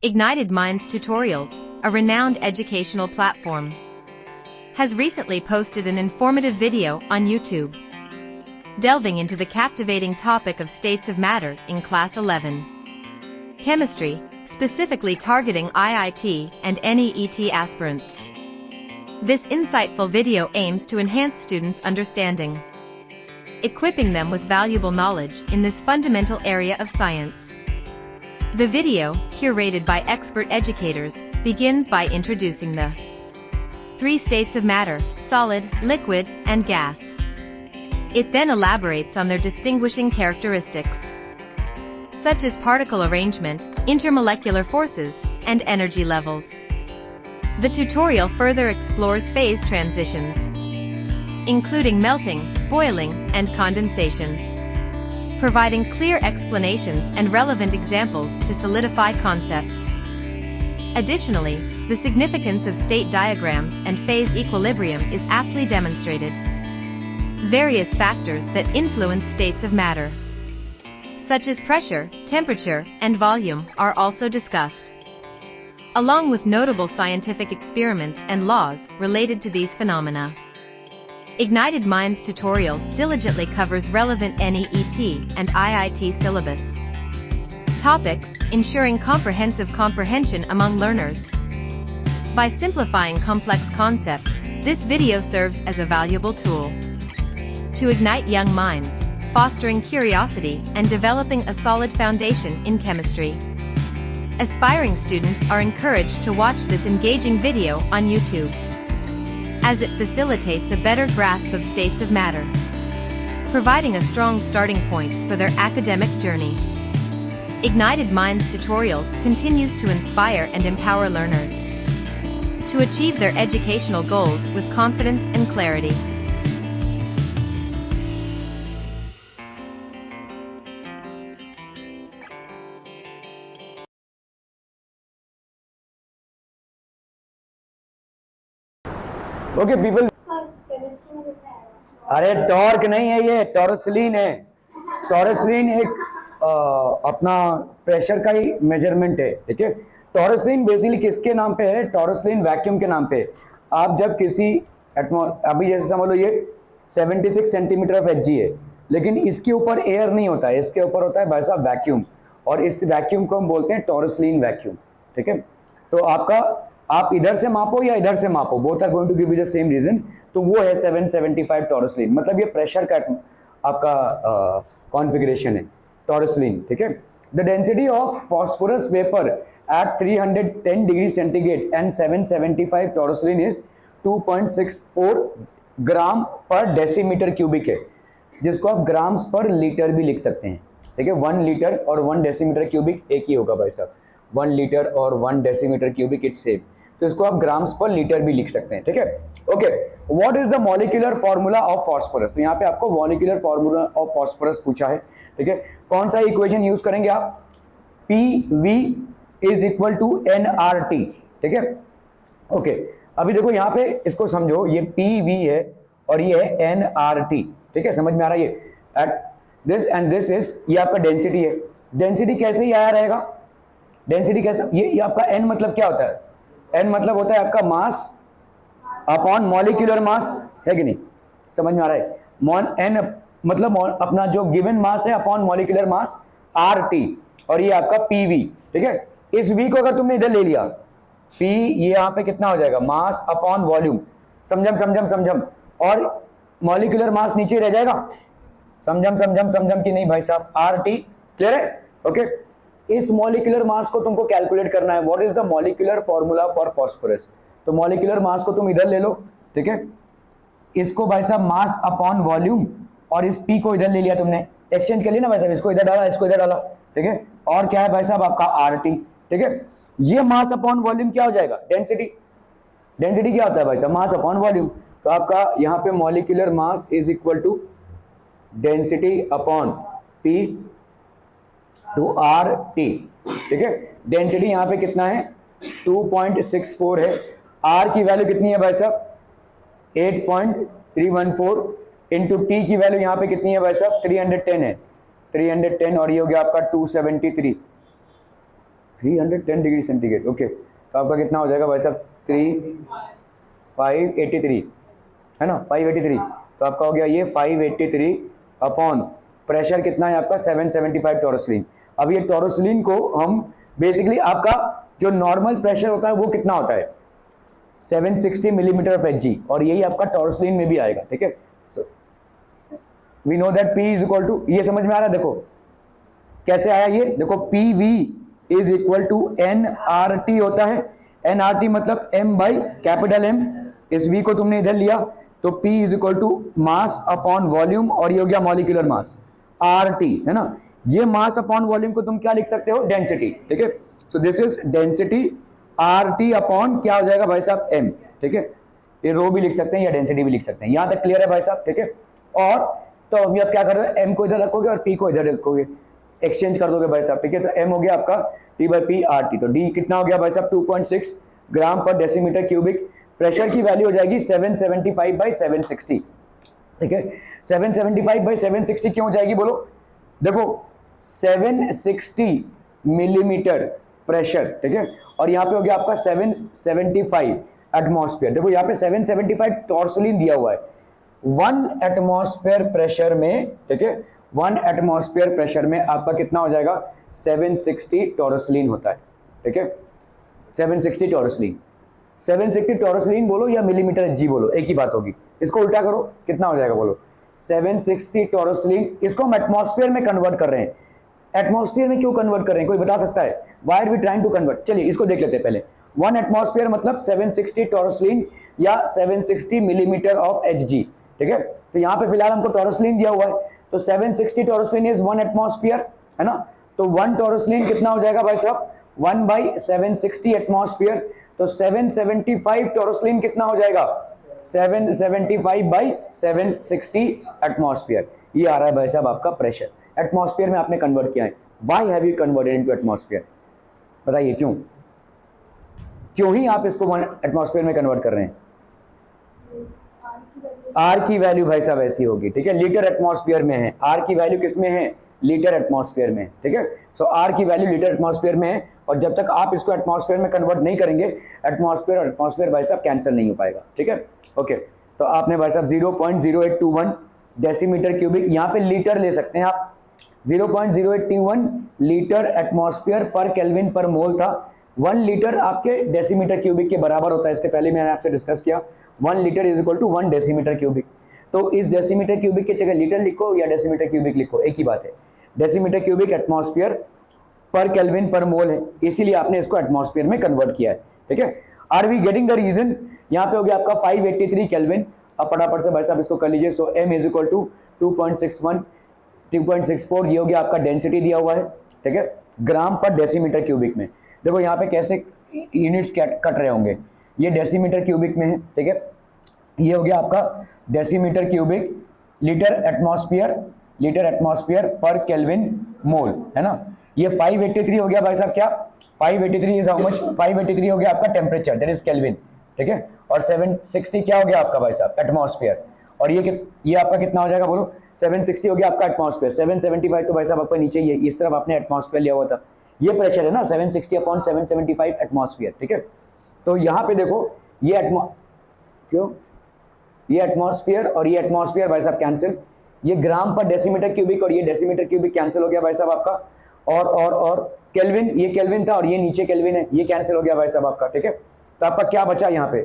Ignited Minds Tutorials, a renowned educational platform, has recently posted an informative video on YouTube, delving into the captivating topic of states of matter in Class 11 Chemistry, specifically targeting IIT and NEET aspirants. This insightful video aims to enhance students' understanding, equipping them with valuable knowledge in this fundamental area of science. The video, curated by expert educators, begins by introducing the three states of matter: solid, liquid, and gas. It then elaborates on their distinguishing characteristics, such as particle arrangement, intermolecular forces, and energy levels. The tutorial further explores phase transitions, including melting, boiling, and condensation, providing clear explanations and relevant examples to solidify concepts. Additionally, the significance of state diagrams and phase equilibrium is aptly demonstrated. Various factors that influence states of matter, such as pressure, temperature, and volume, are also discussed, along with notable scientific experiments and laws related to these phenomena. Ignited Minds Tutorials diligently covers relevant NEET and IIT syllabus topics, ensuring comprehensive comprehension among learners. By simplifying complex concepts, this video serves as a valuable tool to ignite young minds, fostering curiosity and developing a solid foundation in chemistry. Aspiring students are encouraged to watch this engaging video on YouTube, as it facilitates a better grasp of states of matter, providing a strong starting point for their academic journey. Ignited Minds Tutorials continues to inspire and empower learners to achieve their educational goals with confidence and clarity. Okay people, अरे torque नहीं है, ये टॉरसलीन है। टॉरसलीन एक अपना pressure का ही measurement है, ठीक है। टॉरसलीन बेसिकली किसके नाम पे है? टॉरसलीन वैक्यूम के नाम पे। आप जब किसी अभी जैसे समझ लो ये 76 सेंटीमीटर ऑफ एच है, लेकिन इसके ऊपर एयर नहीं होता है, इसके ऊपर होता है भाई साहब वैक्यूम, और इस वैक्यूम को हम बोलते हैं टॉरसलीन वैक्यूम, ठीक है। तो आपका आप इधर से मापो या इधर से मापो, both are going to give you the same reason. तो वो है 775 टॉरसलीन, मतलब ये प्रेशर का आपका कॉन्फ़िगरेशन है टॉरसलीन, ठीक है। The density of phosphorus vapour at 310 degree centigrade and 775 टॉरसलीन is 2.64 gram per decimetre cubic है, जिसको आप ग्राम्स पर लीटर भी लिख सकते हैं, ठीक है। 1 लीटर और 1 डेसीमीटर क्यूबिक एक ही होगा भाई साहब, 1 लीटर और 1 डेसीमीटर क्यूबिक इट्स सेम, तो इसको आप ग्राम्स पर लीटर भी लिख सकते हैं, ठीक है। Okay, what is the molecular formula of phosphorus? तो यहाँ पे आपको मॉलिक्यूलर फॉर्मूला ऑफ फॉस्फोरस पूछा है, ठीक है। कौन सा इक्वेशन यूज करेंगे आप? PV is equal to nRT, ठीक है। ओके, अभी देखो यहाँ पे इसको समझो, ये PV है और ये है nRT, ठीक है। समझ में आ रहा है? ये at this and this is, ये आपका डेंसिटी है। डेंसिटी कैसे ही आया रहेगा? डेंसिटी कैसे? ये आपका n मतलब क्या होता है? n मतलब होता है आपका मास अपॉन मॉलिक्यूलर मास, है कि नहीं? समझ में आ रहा है? n मतलब अपना जो गिवन मास है अपॉन मॉलिक्यूलर मास RT, और ये आपका PV, ठीक है। इस V को अगर तुमने इधर ले लिया, P ये यहाँ पे कितना हो जाएगा? मास अपॉन वॉल्यूम, समझम, और मॉलिक्यूलर मास नीचे रह जाएगा, समझम कि नहीं भाई साहब? RT, क्लियर है? ओके, इस मॉलिक्यूलर मास को तुमको कैलकुलेट करना है। What is the molecular formula for phosphorus? तो मॉलिक्यूलर मास को तुम इधर ले लो, ठीक है। इसको भाई साहब मास अपॉन वॉल्यूम, और इस P को इधर ले लिया तुमने, एक्सचेंज कर लिया ना भाई साहब, इसको इधर डाला, इसको इधर डाला, ठीक है। और क्या है भाई साहब? आपका RT, ठीक है। ये मास अपॉन वॉल्यूम क्या हो जाएगा? डेंसिटी। डेंसिटी क्या होता है भाई साहब? Mass upon volume. तो आपका यहाँ पे molecular mass is equal to density upon P to RT, ठीक है। डेंसिटी यहाँ पे कितना है? 2.64 है। R की वैल्यू कितनी है भाई साहब? 8.314 इंटू T की वैल्यू यहाँ पे कितनी है भाई साहब? 310 है, 310, और ये हो गया आपका 273, 310 डिग्री सेंटीग्रेड, ओके। तो आपका कितना हो जाएगा भाई साहब, 583 है ना, 583। तो आपका हो गया ये 583 अपॉन प्रेशर कितना है आपका 775 टॉरसलीन। अब ये टॉरसलीन को हम बेसिकली, आपका जो नॉर्मल प्रेशर होता है वो कितना होता है 760 मिलीमीटर ऑफ एचजी, और यही आपका टॉरसलीन में भी आएगा, ठीक है। So we know that P is equal to, ये समझ में आ रहा है, देखो कैसे आया ये, देखो PV is equal to nRT होता है। nRT मतलब m बाई कैपिटल M, इस V को तुमने इधर लिया तो P is equal to mass upon volume, और ये हो गया मॉलिक्यूलर मास RT, है ना। ये मास अपॉन वॉल्यूम को तुम क्या लिख सकते हो, डेंसिटी, ठीक है। So this is density RT upon क्या हो जाएगा भाई साहब M, ठीक है। ये रो भी लिख सकते हैं या डेंसिटी भी लिख सकते हैं, यहां तक क्लियर है भाई साहब, ठीक है। और तो अभी आप क्या कर रहे हो, M को इधर रखोगे और P को इधर रखोगे, एक्सचेंज कर दोगे भाई साहब, ठीक है। तो M हो गया आपका T बाई P RT, तो D कितना हो गया भाई साहब 2.6 ग्राम पर डेसीमीटर क्यूबिक। प्रेशर की वैल्यू हो जाएगी 775 बाई 760, ठीक है। 775 बाई 760 क्यों हो जाएगी बोलो, देखो 760 मिलीमीटर प्रेशर, ठीक है, और यहाँ पे हो गया आपका 775 एटमॉस्फेयर। देखो यहाँ पे 775 टॉर्सलिन दिया हुआ है, 1 एटमॉस्फेयर प्रेशर में, ठीक है, 1 एटमॉस्फेयर प्रेशर में आपका कितना हो जाएगा 760 टॉरसलीन होता है, ठीक है। 760 टॉरसलीन, 760 टॉरसलीन बोलो या मिलीमीटर एचजी बोलो, एक ही बात होगी। इसको उल्टा करो, कितना हो जाएगा बोलो 760 टॉरसलीन। इसको हम एटमॉस्फेयर में कन्वर्ट कर रहे हैं। एटमॉस्फेयर में क्यों कन्वर्ट कर रहे हैं, कोई बता सकता है, why are we trying to convert. चलिए इसको देख लेते हैं पहले। 1 एटमॉस्फेयर मतलब 760 टॉरसलीन या 760 मिलीमीटर ऑफ एचजी, ठीक है। तो यहाँ पे फिलहाल हमको टॉरसलीन दिया हुआ है, तो 760 टॉरसलीन इज 1 एटमॉस्फेयर, है ना। तो 1 टॉरसलीन कितना हो जाएगा भाई साहब 1 बाई 760 एटमॉस्फेयर, तो 775 टॉरसलीन कितना हो जाएगा 775 बाई 760 एटमॉस्फेयर। ये आ रहा है भाई साहब आपका प्रेशर, एटमॉस्फेयर में आपने कन्वर्ट किया है। Why have you converted into atmosphere, बताइए क्यों, क्यों ही आप इसको एटमॉस्फेयर में कन्वर्ट कर रहे हैं। आर की वैल्यू भाई साहब ऐसी होगी, ठीक है, लीटर एटमॉस्फेयर में है। आर की वैल्यू किस में है, लीटर एटमॉस्फेयर में, ठीक है। सो आर की वैल्यू लीटर एटमॉस्फेयर में है, और जब तक आप इसको एटमॉस्फेयर में कन्वर्ट नहीं करेंगे, एटमॉस्फेयर और एटमॉस्फेयर भाई साहब कैंसिल नहीं हो पाएगा, ठीक है। ओके, तो आपने भाई साहब 0.0821 डेसीमीटर क्यूबिक, यहाँ पे लीटर ले सकते हैं आप, 0.0821 लीटर एटमॉस्फेयर पर केल्विन पर मोल था। 1 लीटर आपके डेसीमीटर क्यूबिक के बराबर होता है, इसके पहले मैंने आपसे डिस्कस किया। 1 litre is equal to 1 decimetre cubic. तो इस डेसीमीटर क्यूबिक की जगह लीटर लिखो या डेसीमीटर क्यूबिक लिखो, एक ही बात है। Decimetre cubic atmosphere per kelvin पर मोल है, इसीलिए आपने इसको एटमॉस्फेयर में कन्वर्ट किया है, ठीक है। Are we getting the reason, यहाँ पे हो गया आपका 583 केल्विन। अब फटाफट से भाई साहब इसको कर लीजिए। सो m इज इक्वल टू 2.61 2.64, ये हो गया आपका डेंसिटी दिया हुआ है, ठीक है, ग्राम पर डेसीमीटर क्यूबिक में। देखो यहाँ पे कैसे यूनिट्स कट रहे होंगे, ये डेसीमीटर क्यूबिक में है, ठीक है। ये हो गया आपका decimetre cubic litre atmosphere per kelvin mole, है ना। ये 583 हो गया भाई साहब, क्या 583 इज हाउ मच, 583 हो गया आपका टेम्परेचर, दैट इज केल्विन, ठीक है। और 760 क्या हो गया आपका भाई साहब एटमॉस्फेयर, और ये आपका कितना हो जाएगा बोलो 760 हो गया आपका एटमॉस्फेयर। 775 तो भाई साहब आपका नीचे ही है, इस तरफ आपने एटमॉस्फेयर लिया हुआ था, ये प्रेशर है ना 760 अपॉन 775 एटमॉस्फेयर, ठीक है। तो यहाँ पे देखो ये एटमॉस्फेयर और ये एटमॉस्फेयर भाई साहब कैंसिल, ये ग्राम पर डेसीमीटर क्यूबिक और ये डेसीमीटर क्यूबिक कैंसिल हो गया भाई साहब आपका, और केल्विन, ये केल्विन था और ये नीचे केल्विन है, ये कैंसिल हो गया भाई साहब आपका, ठीक है। तो आपका क्या बचा यहाँ पे,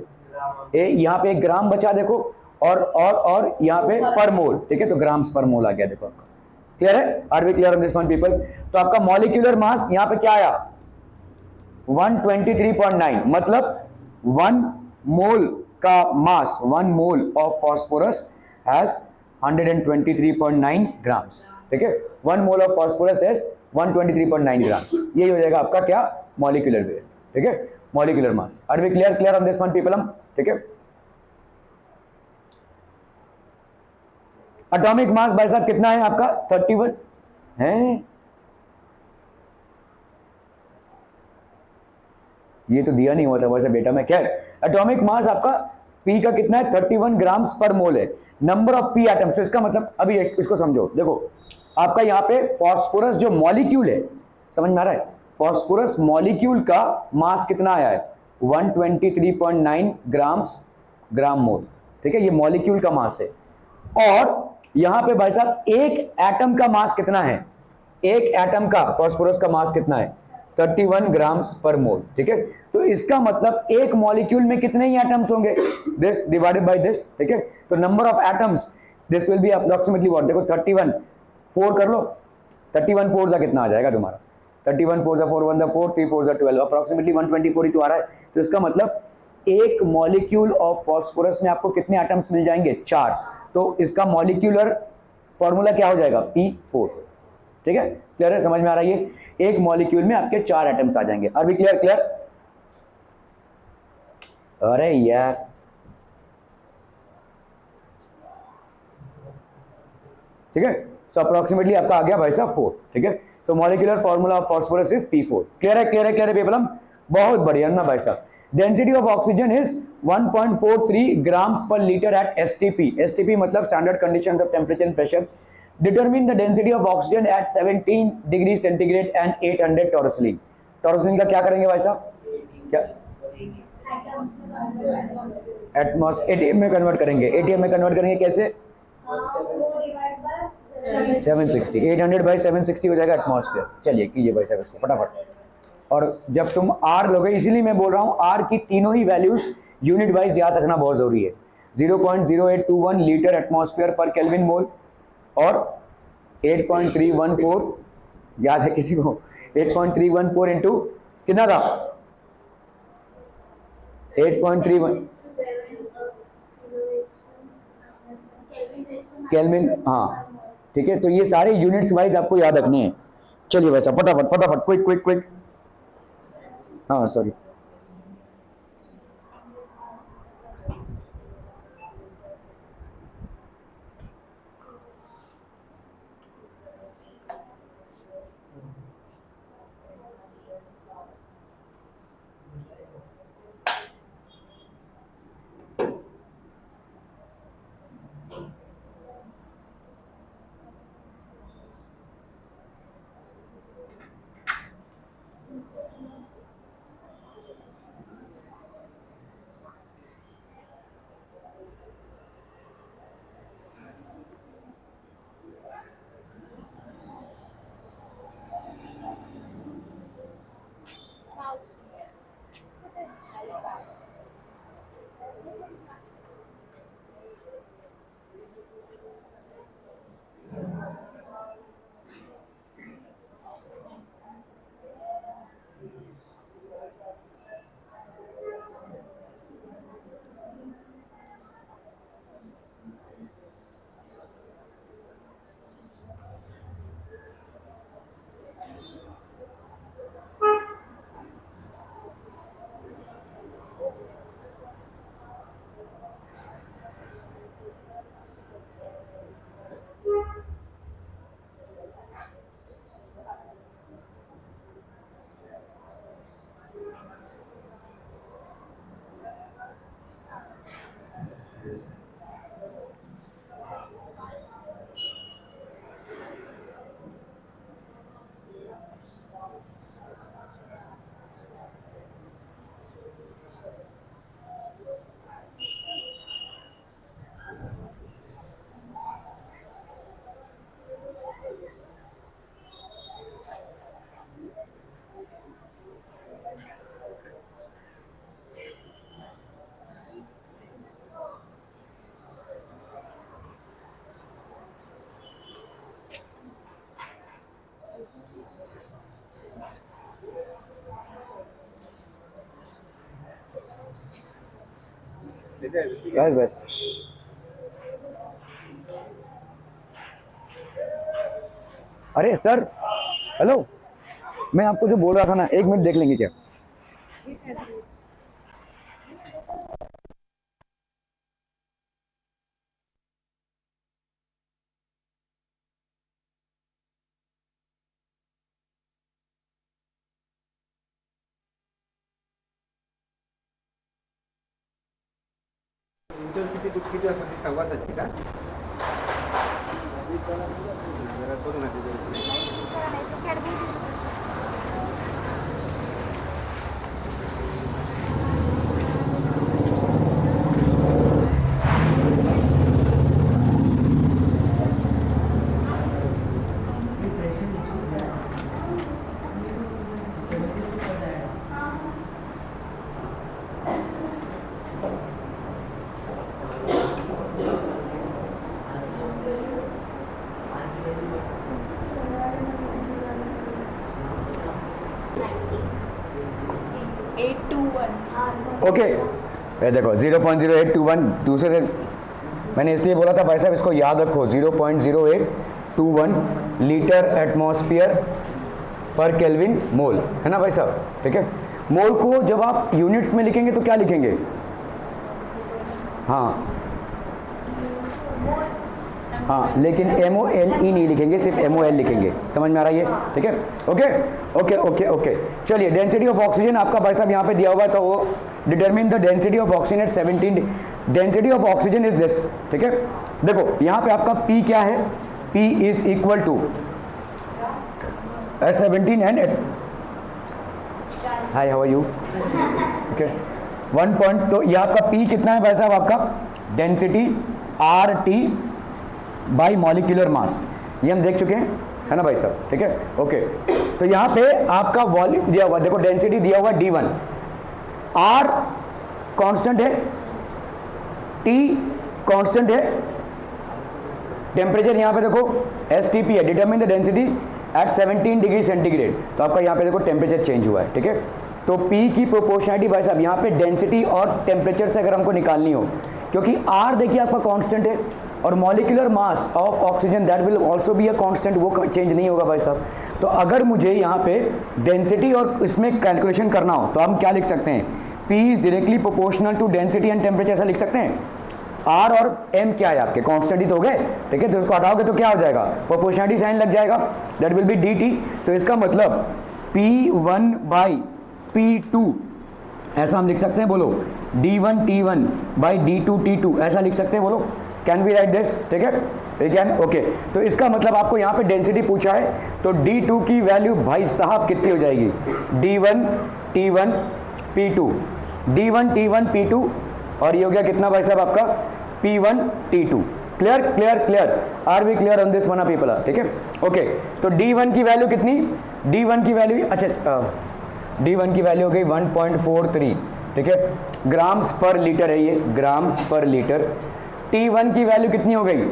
यहाँ पे 1 ग्राम बचा देखो, और यहाँ पे पर मोल, ठीक है, तो ग्राम्स पर मोल आ गया देखो आपका। क्लियर है, are we clear on this one people. तो आपका मॉलिक्यूलर मास यहाँ पे क्या आया 123.9, मतलब 1 मोल का mass, 1 mole of phosphorus has 123.9 grams, ठीक है। 1 mole of phosphorus has 123.9 grams, यही हो जाएगा आपका क्या मॉलिक्यूलर वेट, ठीक है, molecular mass. Are we clear on this one people hmm, ठीक है। एटॉमिक मास भाई साहब कितना है आपका 31 है, ये तो दिया नहीं हुआ था वैसे बेटा में, खैर एटॉमिक मास आपका P का कितना है 31 ग्राम्स पर मोल है। नंबर ऑफ P एटम्स, तो इसका मतलब अभी इसको समझो, देखो आपका यहाँ पे फास्फोरस जो मॉलिक्यूल है, समझ में आ रहा है, फॉस्फोरस मॉलिक्यूल का मास कितना आया है 123.9 ग्राम मोल, ठीक है, ये मॉलिक्यूल का मास है। और यहां पे भाई साहब एक एटम का मास कितना है, एक एटम का फॉस्फोरस का मास कितना है 31 ग्राम्स पर मोल, ठीक है। तो इसका मतलब एक मॉलिक्यूल में कितने ही एटम्स होंगे, दिस डिवाइडेड बाय दिस, ठीक है। तो number of atoms this will B approximately what, देखो 31 4 कर लो, 31 4 कितना आ जाएगा तुम्हारा, 31 4 4 1 4 3 4 12, अप्रोक्सीमेटली 124 ही तो आ रहा है। तो इसका मतलब एक मॉलिक्यूल ऑफ फॉस्फोरस में आपको कितने एटम्स मिल जाएंगे 4। तो इसका मॉलिक्यूलर फॉर्मूला क्या हो जाएगा P4, ठीक है। क्लियर है, समझ में आ रहा है, ये एक मॉलिक्यूल में आपके 4 एटम्स आ जाएंगे। अभी क्लियर क्लियर, अरे यार ठीक है। सो अप्रोक्सीमेटली आपका आ गया भाई साहब 4, ठीक है। So molecular formula of phosphorus is P4। Clear है क्लियर है क्लियर है पेपलम, बहुत बढ़िया ना भाई साहब। Density of oxygen is 1.43 grams per litre at STP मतलब standard conditions of temperature and pressure. Determine the density of oxygen at 17 degree centigrade and 800 टॉरसलीन। टॉरसलीन का क्या करेंगे भाई साहब, क्या एटमॉस्फेयर में कन्वर्ट करेंगे, एटीएम में कन्वर्ट करेंगे कैसे 760, 800 बाई 760 हो जाएगा एटमॉस्फेयर। चलिए कीजिए भाई साहब इसको फटाफट। और जब तुम आर लोगे, इसीलिए मैं बोल रहा हूँ आर की तीनों ही वैल्यूज यूनिट वाइज याद रखना बहुत जरूरी है। 0.0821 लीटर एटमॉस्फेयर पर केल्विन मोल और 8.314 याद है किसी को, 8.314 इंटू कितना था 8.31 केल्विन, हाँ ठीक है। तो ये सारे यूनिट्स वाइज आपको याद रखने हैं। चलिए वैसा फटाफट फटाफट क्विक क्विक क्विक, हाँ सॉरी बस बस। अरे सर हेलो, मैं आपको जो बोल रहा था ना, 1 मिनट देख लेंगे क्या? इंटरसिटी किती असं संवासाची का जरा बघ ना ओके ये देखो 0.0821 दूसरे से मैंने इसलिए बोला था भाई साहब इसको याद रखो 0.0821 litre atmosphere per kelvin mole है ना भाई साहब, ठीक है। मोल को जब आप यूनिट्स में लिखेंगे तो क्या लिखेंगे? हाँ हाँ, लेकिन MOLE नहीं लिखेंगे, सिर्फ MOL लिखेंगे। समझ में आ रहा है ये? ठीक है, ओके ओके ओके ओके। चलिए डेंसिटी ऑफ ऑक्सीजन आपका भाई साहब यहाँ पे दिया हुआ है, तो वो determine the density of oxygen at 17। Density of oxygen is this, ठीक है। देखो यहाँ पे आपका P क्या है? P is equal to 17 and hi how are you, okay 1 point. तो ये आपका P कितना है भाई साहब? आपका density RT by molecular mass, ये हम देख चुके हैं, है ना भाई साहब, ठीक है, ओके। तो यहाँ पे आपका वॉल्यूम दिया हुआ, देखो डेंसिटी दिया हुआ D1, R कांस्टेंट है, T कांस्टेंट है, टेम्परेचर यहाँ पे देखो STP है, determine the density at 17 degree centigrade. तो आपका यहाँ पे देखो टेम्परेचर चेंज हुआ है, ठीक है। तो P की प्रोपोर्शनलिटी भाई साहब यहाँ पे डेंसिटी और टेम्परेचर से अगर हमको निकालनी हो, क्योंकि R देखिए आपका कांस्टेंट है और molecular mass of oxygen that will also be a constant, वो चेंज नहीं होगा भाई साहब। तो अगर मुझे यहाँ पे डेंसिटी और इसमें कैलकुलेशन करना हो तो हम क्या लिख सकते हैं? P is directly proportional to density and temperature, ऐसा लिख सकते हैं। R और M क्या है आपके? कांस्टेंट ही तो हो गए, ठीक है। तो इसको हटाओगे तो क्या हो जाएगा? प्रोपोर्शनलिटी साइन लग जाएगा, दैट विल बी DT। तो इसका मतलब P1 बाई P2 ऐसा हम लिख सकते हैं, बोलो D1 T1 by D2 T2 ऐसा लिख सकते हैं, बोलो कैन वी राइट दिस, ठीक है, कैन, ओके। तो इसका मतलब आपको यहाँ पे डेंसिटी पूछा है, तो D2 की वैल्यू भाई साहब कितनी हो जाएगी? D1 T1 P2, D1 T1 P2, और ये हो गया कितना भाई साहब आपका? P1 T2। Clear clear clear, are we clear on this one people, ठीक है, ओके। तो D1 की वैल्यू कितनी? D1 की वैल्यू, अच्छा D1 की वैल्यू हो गई 1.43, ठीक है, ग्राम्स पर लीटर है ये, ग्राम्स पर लीटर। T1 की वैल्यू कितनी हो गई?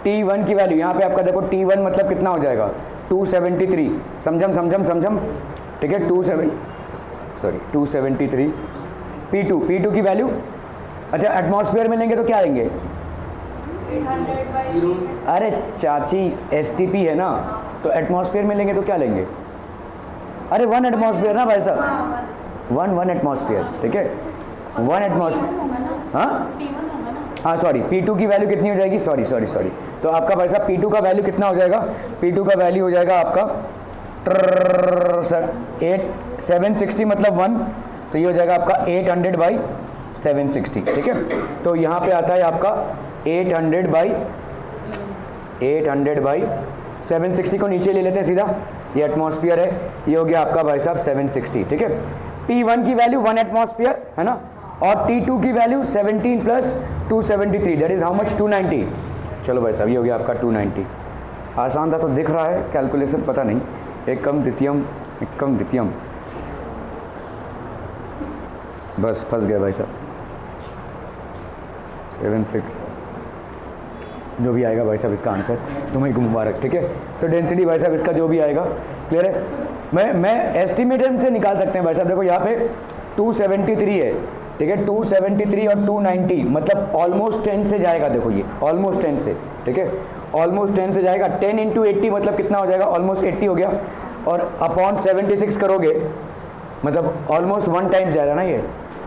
T1 की वैल्यू यहाँ पे आपका देखो T1 मतलब कितना हो जाएगा? 273, समझम, ठीक है, 273। P2 की वैल्यू, अच्छा एटमॉस्फेयर में लेंगे तो क्या आएंगे? 800/0। अरे चाची STP है ना, तो एटमॉस्फेयर में लेंगे तो क्या लेंगे? अरे 1 एटमॉस्फेयर ना भाई साहब, 1 एटमॉस्फेयर, ठीक है, 1 एटमॉस्फेयर, हाँ सॉरी, P2 की वैल्यू कितनी हो जाएगी? सॉरी, तो आपका भाई साहब P2 का वैल्यू कितना हो जाएगा? P2 का वैल्यू हो जाएगा आपका 760 मतलब 1, तो ये हो जाएगा आपका 800/760, ठीक है। तो यहाँ पे आता है आपका 800/760 को नीचे ले लेते हैं सीधा, ये एटमॉस्फेयर है, ये हो गया आपका भाई साहब 760, ठीक है। P1 की वैल्यू 1 एटमॉस्फेयर है ना, और T2 की value 17 + 273, that is how much? 290। चलो भाई साहब ये हो गया आपका 290। आसान था तो दिख रहा है, कैलकुलेशन पता नहीं, एकम द्वितीयम बस फंस गए भाई साहब। 76 जो भी आएगा भाई साहब इसका आंसर तुम्हें को मुबारक, ठीक है। तो डेंसिटी भाई साहब इसका जो भी आएगा, क्लियर है। मैं एस्टिमेटेड से निकाल सकते हैं भाई साहब, देखो यहाँ पे 273 है, ठीक है, 273 और 290 मतलब ऑलमोस्ट 10 से जाएगा, देखो ये ऑलमोस्ट 10 से, ठीक है, ऑलमोस्ट 10 से जाएगा। 10 × 80 मतलब कितना हो जाएगा? ऑलमोस्ट 80 हो गया, और अपॉन 76 करोगे मतलब ऑलमोस्ट 1 टाइम्स जाएगा ना ये,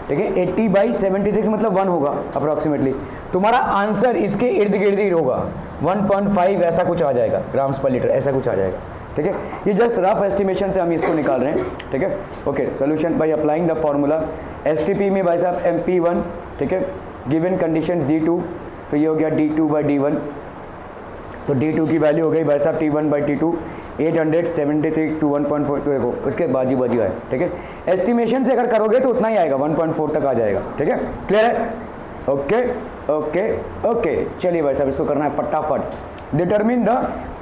ठीक है। 80/76 मतलब 1 होगा अप्रॉक्सीमेटली। तुम्हारा आंसर इसके इर्द गिर्द ही होगा, 1.5 ऐसा कुछ आ जाएगा, ग्राम्स पर लीटर ऐसा कुछ आ जाएगा, ठीक है। ये जस्ट रफ एस्टिमेशन से हम इसको निकाल रहे हैं, ठीक है, okay. Solution by applying the formula STP में भाई साहब MP1, ठीक है, गिवन कंडीशन D2, तो ये हो गया D2/D1, तो D2 की वैल्यू हो गई भाई साहब T1/T2 873 to 1.4, तो देखो उसके बाजू आए, ठीक है। एस्टिमेशन से अगर करोगे तो उतना ही आएगा, 1.4 तक आ जाएगा, ठीक है, क्लियर है, ओके ओके ओके। चलिए भाई साहब इसको करना है फटाफट। Determine the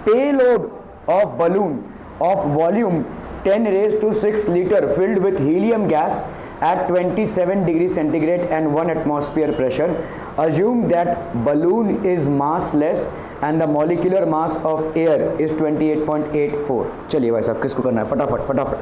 payload of balloon of volume 10⁶ litre filled with helium gas at 27 degrees centigrade and 1 atmosphere pressure. Assume that balloon is massless and the molecular mass of air is 28.84. चलिए भाई साहब किसको करना है फटाफट।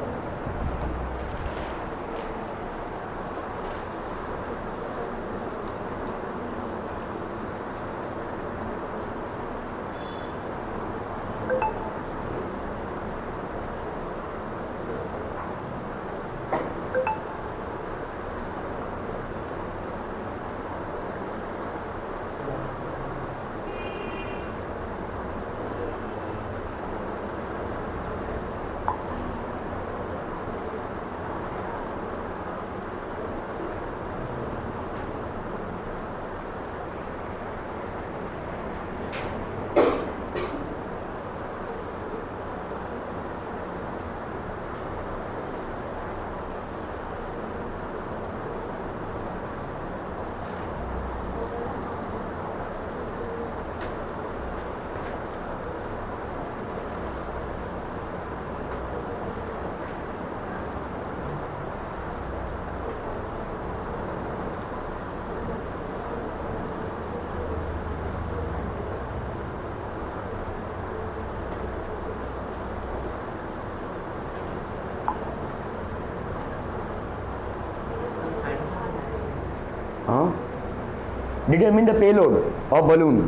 Determine the payload of balloon.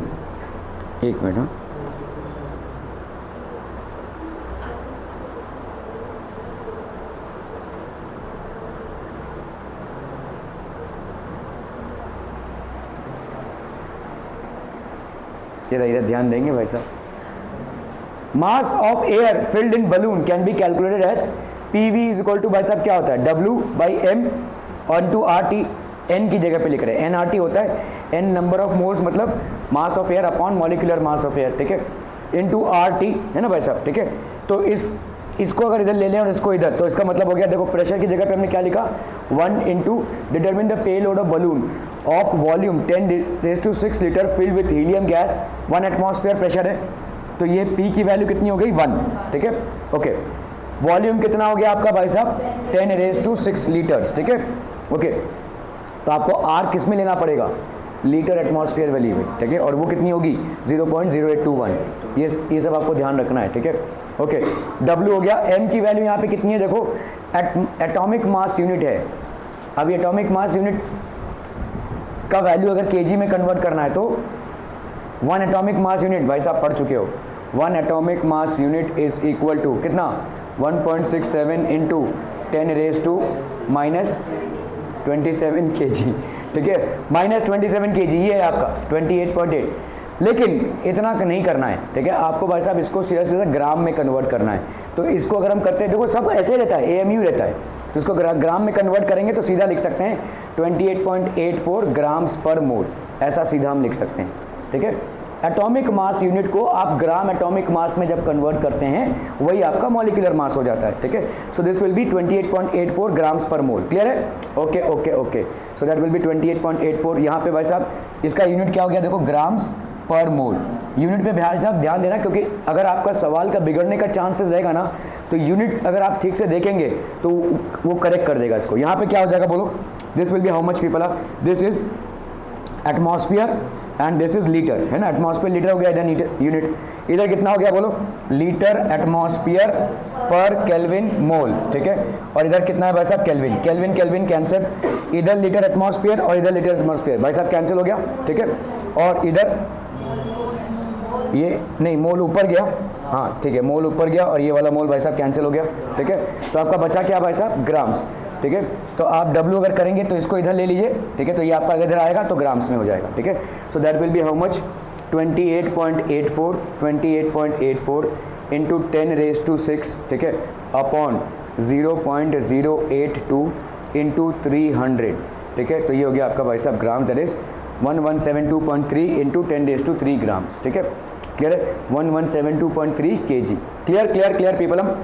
एक मिनट, हाँ, इधर ध्यान देंगे भाई साहब। Mass of air filled in balloon can be calculated as PV is equal to, भाई साहब क्या होता है, W by M on to RT। n की जगह पे लिख रहे हैं, nRT होता है n नंबर ऑफ मोल्स, मतलब मास of air upon molecular mass of air, ठीक है, इनटू RT है ना भाई साहब, ठीक है। तो इसको अगर इधर ले लें और इसको इधर, तो इसका मतलब हो गया, देखो प्रेशर की जगह पे हमने क्या लिखा, 1 into determine the payload of balloon of volume 10⁻⁶ litre filled with helium gas, 1 atmosphere pressure है, तो ये P की वैल्यू कितनी हो गई, 1, ठीक है, ओके। वॉल्यूम कितना हो गया आपका भाई साहब, 10⁻⁶ लीटर्स, ठीक है, ओके। तो आपको R किस में लेना पड़ेगा, लीटर एटमॉस्फेयर वैल्यू में, ठीक है, और वो कितनी होगी 0.0821, ये सब आपको ध्यान रखना है, ठीक है, ओके। W हो गया, M की वैल्यू यहाँ पे कितनी है, देखो एटॉमिक मास यूनिट है। अब ये एटॉमिक मास यूनिट का वैल्यू अगर kg में कन्वर्ट करना है तो 1 एटॉमिक मास यूनिट, भाई साहब पढ़ चुके हो, 1 atomic mass unit is equal to कितना, 1.67 इंटू 10⁻⁻27 kg, ठीक है, -27 kg, ये है आपका 28.8। लेकिन इतना नहीं करना है, ठीक है, आपको भाई साहब इसको सीधा सीधा ग्राम में कन्वर्ट करना है। तो इसको अगर हम करते हैं, देखो सब ऐसे रहता है, AMU रहता है, तो इसको ग्राम में कन्वर्ट करेंगे तो सीधा लिख सकते हैं 28.84 ग्राम्स पर मोल, ऐसा सीधा हम लिख सकते हैं, ठीक है। एटॉमिक मास यूनिट को आप ग्राम एटॉमिक मास में जब कन्वर्ट करते हैं वही आपका मॉलिक्यूलर मास हो जाता है, ठीक है। So this will B 28.84 grams पर मोल, क्लियर है, okay okay okay. So that will B 28.84। यहाँ पे भाई साहब इसका यूनिट क्या हो गया, देखो ग्राम्स पर मोल। यूनिट पे भाई साहब ध्यान देना, क्योंकि अगर आपका सवाल का बिगड़ने का चांसेस रहेगा ना, तो यूनिट अगर आप ठीक से देखेंगे तो वो करेक्ट कर देगा इसको। यहाँ पे क्या हो जाएगा बोलो, this will be how much people are, this is atmosphere and this is litre, है ना, एटमॉस्फेयर लीटर हो गया, इधर यूनिट, इधर कितना हो गया बोलो, लीटर एटमॉस्फेयर पर केल्विन मोल, ठीक है, और इधर कितना है भाई साहब, केल्विन, केल्विन केल्विन कैंसिल, इधर लीटर एटमॉस्फेयर और इधर लीटर एटमॉस्फेयर, भाई साहब कैंसिल हो गया, ठीक है, और इधर ये नहीं, मोल ऊपर गया, हाँ ठीक है, मोल ऊपर गया और ये वाला मोल भाई साहब कैंसिल हो गया, ठीक है। तो आपका बचा क्या भाई साहब, ग्राम्स, ठीक है। तो आप W अगर करेंगे तो इसको इधर ले लीजिए, ठीक है, तो ये आपका इधर आएगा तो ग्राम्स में हो जाएगा, ठीक है। So that will be how much, 28.84 into 10⁻⁶, ठीक है, अपॉन 0.082 इंटू 300, ठीक है। तो ये हो गया आपका भाई साहब ग्राम, दैट इज 1172.3 इंटू 10⁻³ ग्राम्स, ठीक है, क्लियर है, 1172.3 kg, clear clear clear people. हम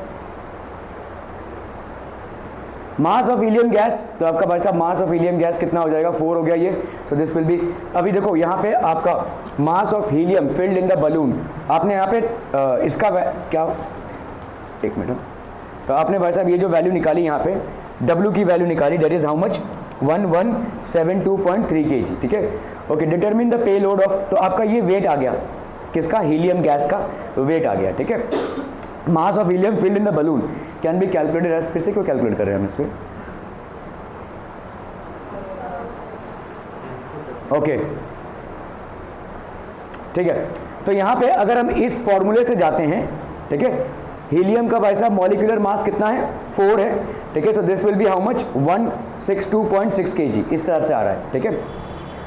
मास ऑफ हीलियम गैस, तो आपका भाई साहब मास ऑफ हीलियम गैस कितना हो जाएगा, 4 हो गया ये, सो दिस विल बी, अभी देखो यहाँ पे आपका mass of helium filled in the balloon, आपने यहाँ पे इसका क्या, एक मिनट, तो आपने भाई साहब ये जो वैल्यू निकाली यहाँ पे W की वैल्यू निकाली, that is how much, 1172.3 kg, ठीक है, okay. Determine the payload of, तो आपका ये वेट आ गया, किसका, हीलियम गैस का वेट आ गया, ठीक है। Mass of helium filled in the balloon can be calculated as, फिर से क्यों कैलकुलेट कर रहे हैं हम इस पे, ओके ठीक है। तो यहाँ पे अगर हम इस फॉर्मूले से जाते हैं, ठीक है, हीलियम का भाई साहब मॉलिक्यूलर मास कितना है, 4 है, ठीक है। So this will be how much, 162.6 kg, इस तरफ से आ रहा है, ठीक है।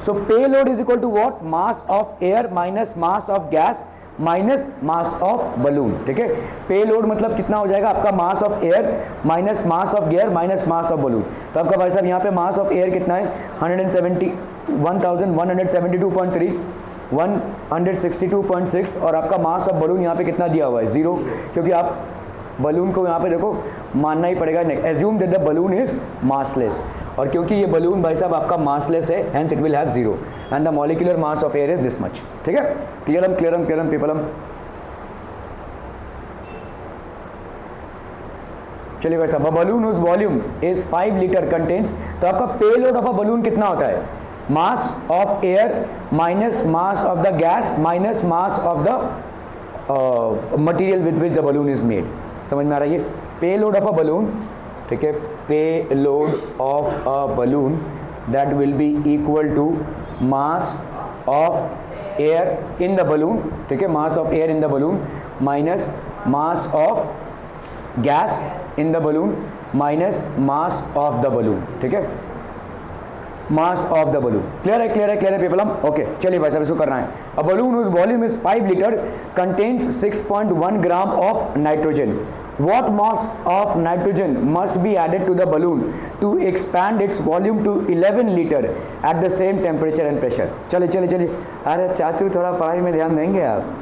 So payload is equal to what, mass of air minus mass of gas minus mass of balloon, ठीक है। पे लोड मतलब कितना हो जाएगा आपका, mass of air minus mass of gas minus mass of balloon. तो आपका भाई साहब यहाँ पे मास ऑफ एयर कितना है, 172.3, 162.6, और आपका मास ऑफ बलून यहाँ पे कितना दिया हुआ है, 0, क्योंकि आप बलून को यहाँ पे देखो मानना ही पड़ेगा, assume that the balloon is massless, और क्योंकि ये बलून भाई साहब आपका मासलेस है, hence it will have 0 and the molecular mass of air is this much, ठीक है। क्लियरम क्लियरम क्लियरम पीपलम, चलिए भाई साहब, बलून उस वॉल्यूम इज 5 लीटर कंटेन्स, तो आपका पे लोड ऑफ अ बलून कितना होता है, mass of air minus mass of the gas minus mass of the material with which the balloon is made, समझ में आ रहा है ये, पे लोड ऑफ अ बलून, ठीक है, payload of a balloon that will be equal to mass of air in the balloon, ठीक है, mass of air in the balloon minus mass of gas in the balloon minus mass of the balloon, ठीक है, mass of the balloon. Clear है, clear है, clear है people? Okay, चलिए भाई साहब इसको करना है। A balloon whose volume is 5 litre contains 6.1 gram of nitrogen. What mass of nitrogen must be added to the balloon to expand its volume to 11 liter at the same temperature and pressure? चलिए चलिए चलिए, अरे चाचू थोड़ा पढ़ाई में ध्यान देंगे आप।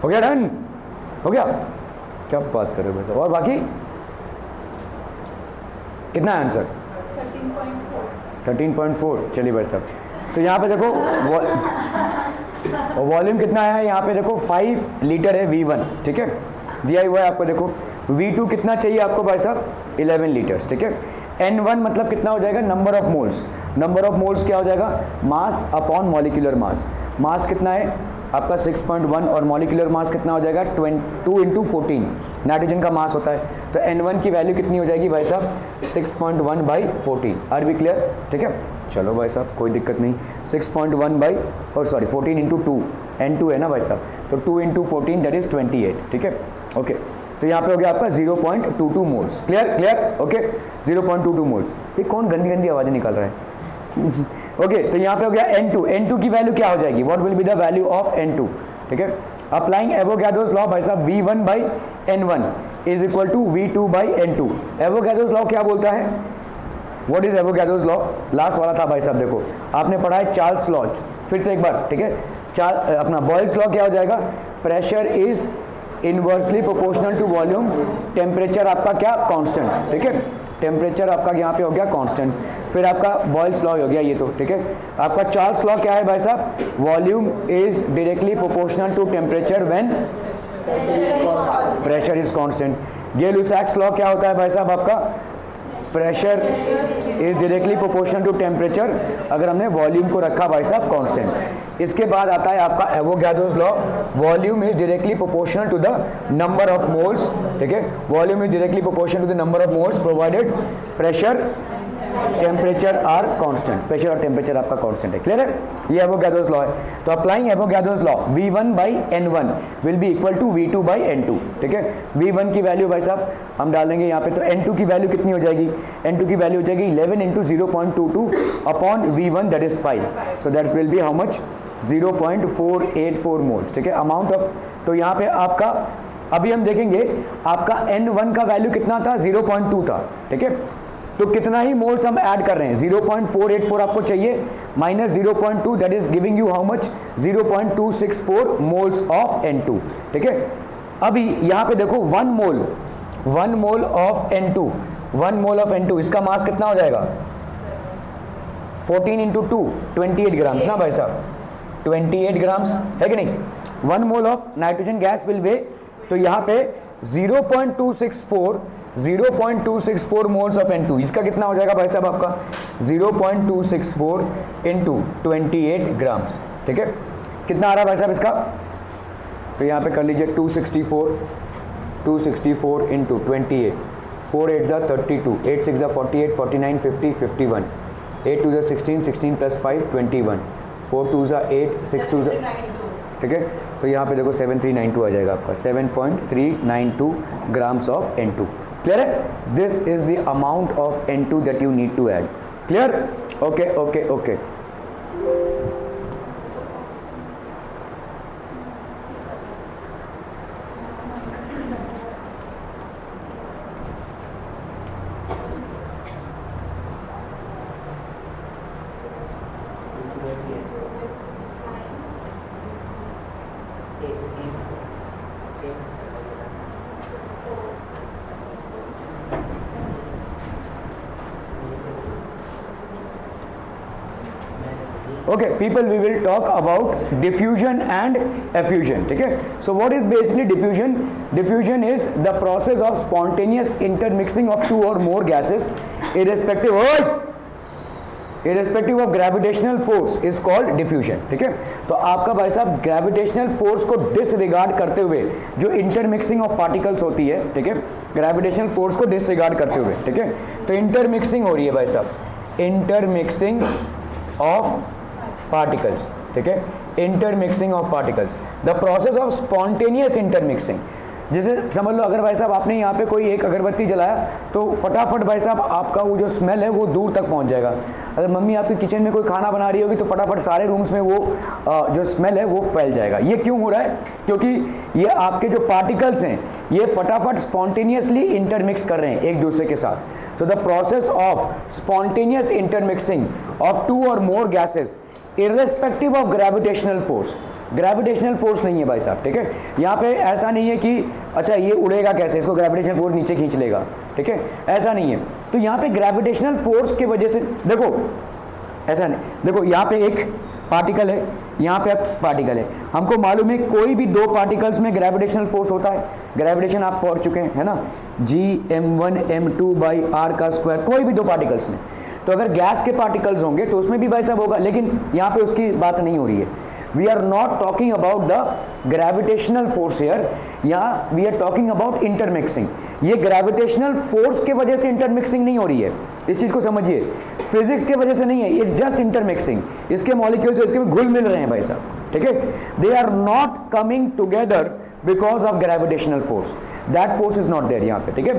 हो गया, डन हो गया, क्या बात कर रहे हो भाई साहब? और बाकी कितना है आंसर? 13.4। चलिए भाई साहब, तो यहाँ पे देखो वॉल्यूम कितना है, यहाँ पे देखो 5 लीटर है V1, ठीक है, दिया हुआ है आपको। देखो V2 कितना चाहिए आपको भाई साहब? 11 लीटर्स, ठीक है। N1 मतलब कितना हो जाएगा? Number of moles. Number of moles क्या हो जाएगा? Mass upon molecular mass. मास कितना है आपका? 6.1 और मॉलिक्यूलर मास कितना हो जाएगा? 2 × 14 नाइट्रोजन का मास होता है। तो N1 की वैल्यू कितनी हो जाएगी भाई साहब? 6.1/14। Are B clear? ठीक है, चलो भाई साहब कोई दिक्कत नहीं। 14 × 2 N2 है ना भाई साहब, तो 2 × 14 दैट इज 28, ठीक है। ओके, तो यहाँ पे हो गया आपका 0.22 moles. Clear clear? Okay, 0.22 moles. ये कौन गंदी गंदी आवाज़ें निकाल रहा है? ओके, तो यहाँ पे हो गया N2। N2 की वैल्यू क्या हो जाएगी? What will be the value of N2? ठीक है, अप्लाइंग एवोगैड्रोस लॉ भाई साहब, V1/N1 is equal to V2/N2। Avogadro's law क्या बोलता है? What is Avogadro's law? Last वाला था भाई साहब, देखो आपने पढ़ा है चार्ल्स लॉ, फिर से एक बार, ठीक है। अपना बॉयल्स लॉ क्या हो जाएगा? Pressure is inversely proportional to volume, temperature आपका क्या? कांस्टेंट, ठीक है। टेम्परेचर आपका यहाँ पे हो गया कांस्टेंट। फिर आपका बॉयल्स लॉ हो गया ये, तो ठीक है। आपका चार्ल्स लॉ क्या है भाई साहब? Volume is directly proportional to temperature when pressure is constant. Gay Lussac's law क्या होता है भाई साहब आपका? Pressure is directly proportional to temperature, अगर हमने वॉल्यूम को रखा भाई साहब कांस्टेंट। इसके बाद आता है आपका Avogadro's law, volume is directly proportional to the number of moles, ठीक है। Volume is directly proportional to the number of moles provided pressure temperature are constant. Pressure और टेम्परेचर आपका कांस्टेंट है। क्लियर है? ये एवोगैड्रोस लॉ है। तो applying Avogadro's law, V1/N1 will be equal to V2/N2, ठीक है। V1 की वैल्यू भाई साहब हम डालेंगे यहाँ पे, तो N2 की वैल्यू कितनी हो जाएगी? N2 की वैल्यू हो जाएगी 11 × 0.22 upon V1 that is 5, so that will be how much? 0.484 moles, ठीक है। अमाउंट ऑफ, तो यहाँ पे आपका अभी हम देखेंगे आपका N1 का वैल्यू कितना था? 0.2 था, ठीक है। तो कितना ही मोल्स हम ऐड कर रहे हैं? 0.484 आपको चाहिए minus 0.2 that is giving you how much? 0.264 moles of N2, ठीक है। अभी यहाँ पे देखो 1 mole of N2, 1 mole of N2, इसका मास कितना हो जाएगा? 14 × 2 28 ग्राम्स ना भाई साहब, 28 ग्राम्स, है कि नहीं। 1 mole of nitrogen gas will weigh, तो यहाँ पे 0.264 मोल्स ऑफ N2, इसका कितना हो जाएगा भाई साहब आपका 0.264 इंटू 28 ग्राम्स, ठीक है। कितना आ रहा है भाई साहब इसका, तो यहाँ पे कर लीजिए 264 इंटू 28, 4 8 जा 32, 8 6 जा 48, 49 50 51, 8 2 जा 16, 16 प्लस 5 21, 4 2 जा 8, 6 2 जा, ठीक है। तो यहाँ पे देखो 7392 आ जाएगा आपका, 7.392 ग्राम्स ऑफ N2। क्लियर है, this is the amount of N2 that you need to add. Clear, okay okay okay. Okay, people, we will talk about diffusion and effusion, ठीक है। So what is basically diffusion? Diffusion is the process of spontaneous intermixing of two or more gases irrespective of gravitational force is called diffusion, ठीक है। तो आपका भाई साहब gravitational force को disregard करते हुए जो इंटरमिक्सिंग ऑफ पार्टिकल्स होती है, ठीक है, ग्रेविटेशनल फोर्स को डिसरिगार्ड करते हुए, ठीक है, तो इंटरमिक्सिंग हो रही है भाई साहब, इंटरमिक्सिंग ऑफ पार्टिकल्स, ठीक है, intermixing of particles, the process of spontaneous intermixing. जैसे समझ लो अगर भाई साहब आपने यहाँ पे कोई एक अगरबत्ती जलाया तो फटाफट भाई साहब आपका वो जो स्मेल है वो दूर तक पहुँच जाएगा। अगर मम्मी आपकी किचन में कोई खाना बना रही होगी तो फटाफट सारे रूम्स में वो जो स्मेल है वो फैल जाएगा। ये क्यों हो रहा है, क्योंकि ये आपके जो पार्टिकल्स हैं ये फटाफट स्पॉन्टेनियसली इंटरमिक्स कर रहे हैं एक दूसरे के साथ। So the process of spontaneous intermixing of two और more gases irrespective of gravitational force, gravitational force नहीं है भाई साहब, ठीक है। यहाँ पे ऐसा नहीं है कि अच्छा ये उड़ेगा कैसे, इसको ग्रेविटेशनल फोर्स नीचे खींच लेगा, ठीक है, ऐसा नहीं है। तो यहाँ पे ग्रेविटेशनल फोर्स की वजह से देखो ऐसा नहीं, देखो यहाँ पे एक पार्टिकल है, यहाँ पे पार्टिकल है, हमको मालूम है कोई भी दो पार्टिकल्स में ग्रेविटेशनल फोर्स होता है, ग्रेविटेशन आप पढ़ चुके हैं है ना, Gm1 m2 बाई r का स्क्वायर, कोई भी दो पार्टिकल्स में। तो अगर गैस के पार्टिकल्स होंगे तो उसमें भी भाई साहब होगा, लेकिन यहाँ पे उसकी बात नहीं हो रही है। We are not talking about the gravitational force here, यहाँ we are talking about intermixing. ये ग्रेविटेशनल फोर्स के वजह से इंटरमिक्सिंग नहीं हो रही है, इस चीज को समझिए, फिजिक्स के वजह से नहीं है, इट्स जस्ट इंटरमिक्सिंग। इसके मॉलिक्यूल्स इसके में घुल मिल रहे हैं भाई साहब, ठीक है, they are not coming together because of gravitational force, that force is not there यहाँ पे, ठीक है।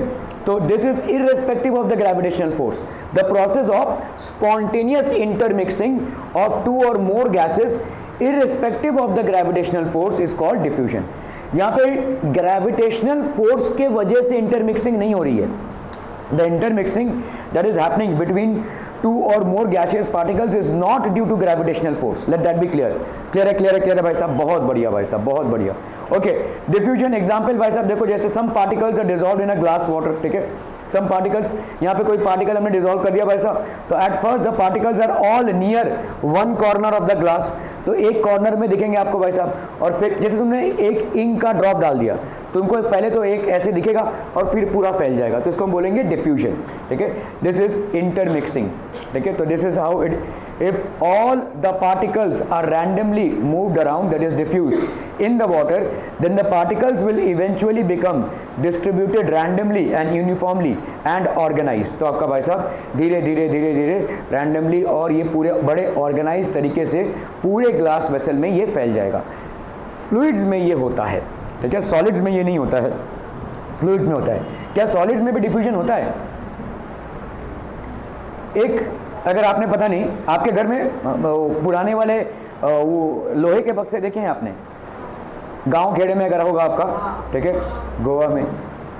तो this is irrespective of the gravitational force, the process of spontaneous intermixing of two और more gases irrespective of the gravitational force is called diffusion। यहाँ पे gravitational force के वजह से इंटरमिक्सिंग नहीं हो रही है, the intermixing that is happening between two और more gaseous particles is not due to gravitational force, let that be clear. Clear है, क्लियर है, क्लियर है भाई साहब, बहुत बढ़िया भाई साहब, बहुत बढ़िया। ओके, डिफ्यूजन एग्जांपल भाई साहब देखो, जैसे some particles are dissolved in a glass water, ठीक है, सम पार्टिकल्स, यहाँ पे कोई पार्टिकल हमने डिसॉल्व कर दिया भाई साहब, तो at first the particles are all near one corner of the glass, तो एक कॉर्नर में दिखेंगे आपको भाई साहब, और फिर जैसे तुमने एक इंक का ड्रॉप डाल दिया तुमको पहले तो एक ऐसे दिखेगा और फिर पूरा फैल जाएगा, तो इसको हम बोलेंगे डिफ्यूजन, ठीक है, दिस इज इंटरमिक्सिंग, ठीक है। तो this is how it, if all the particles are randomly moved around, that is diffused in the water, then the particles will eventually become distributed randomly and uniformly and organized। तो आपका भाई साहब धीरे धीरे धीरे धीरे randomly और ये पूरे बड़े organized तरीके से पूरे ग्लास वेसल में ये फैल जाएगा। फ्लूइड्स में ये होता है, ठीक है, सॉलिड्स में ये नहीं होता है, फ्लूइड्स में होता है। क्या सॉलिड्स में भी डिफ्यूजन होता है? एक अगर आपने पता नहीं, आपके घर में पुराने वाले वो लोहे के बक्से देखे हैं आपने, गांव खेड़े में अगर होगा आपका, ठीक है, गोवा में,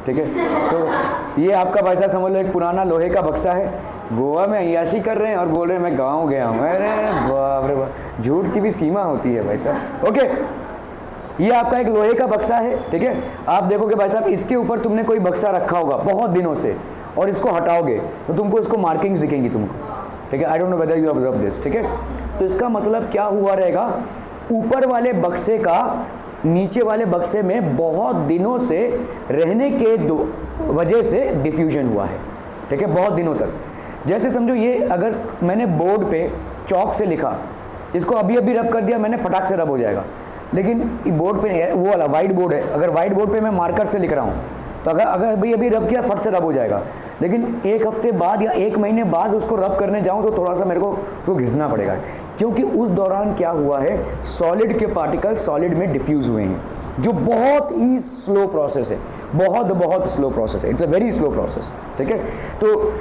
ठीक है, तो ये आपका भाई साहब समझ लो एक पुराना लोहे का बक्सा है, गोवा में अय्याशी कर रहे हैं और बोल रहे हैं मैं गाँव गया हूँ। अरे बाप रे बाप, झूठ की भी सीमा होती है भाई साहब। ओके, ये आपका एक लोहे का बक्सा है, ठीक है, आप देखोगे भाई साहब इसके ऊपर तुमने कोई बक्सा रखा होगा बहुत दिनों से और इसको हटाओगे तो तुमको इसको मार्किंग्स दिखेंगी तुमको, ठीक है, I don't know whether you observe this, ठीक है। तो इसका मतलब क्या हुआ रहेगा ऊपर वाले बक्से का नीचे वाले बक्से में बहुत दिनों से रहने के वजह से डिफ्यूजन हुआ है, ठीक है, बहुत दिनों तक। जैसे समझो ये अगर मैंने बोर्ड पे चौक से लिखा, इसको अभी अभी रब कर दिया मैंने, फटाक से रब हो जाएगा। लेकिन बोर्ड पे नहीं है, वो वाला वाइट बोर्ड है, अगर वाइट बोर्ड पे मैं मार्कर से लिख रहा हूँ तो अगर अभी रब किया फट से रब हो जाएगा। लेकिन एक हफ्ते बाद या एक महीने बाद उसको रब करने जाऊँ तो थोड़ा सा मेरे को उसको घिसना पड़ेगा, क्योंकि उस दौरान क्या हुआ है, सॉलिड के पार्टिकल सॉलिड में डिफ्यूज हुए हैं, जो बहुत ही स्लो प्रोसेस है, बहुत स्लो प्रोसेस है, it's a very slow process, ठीक है। तो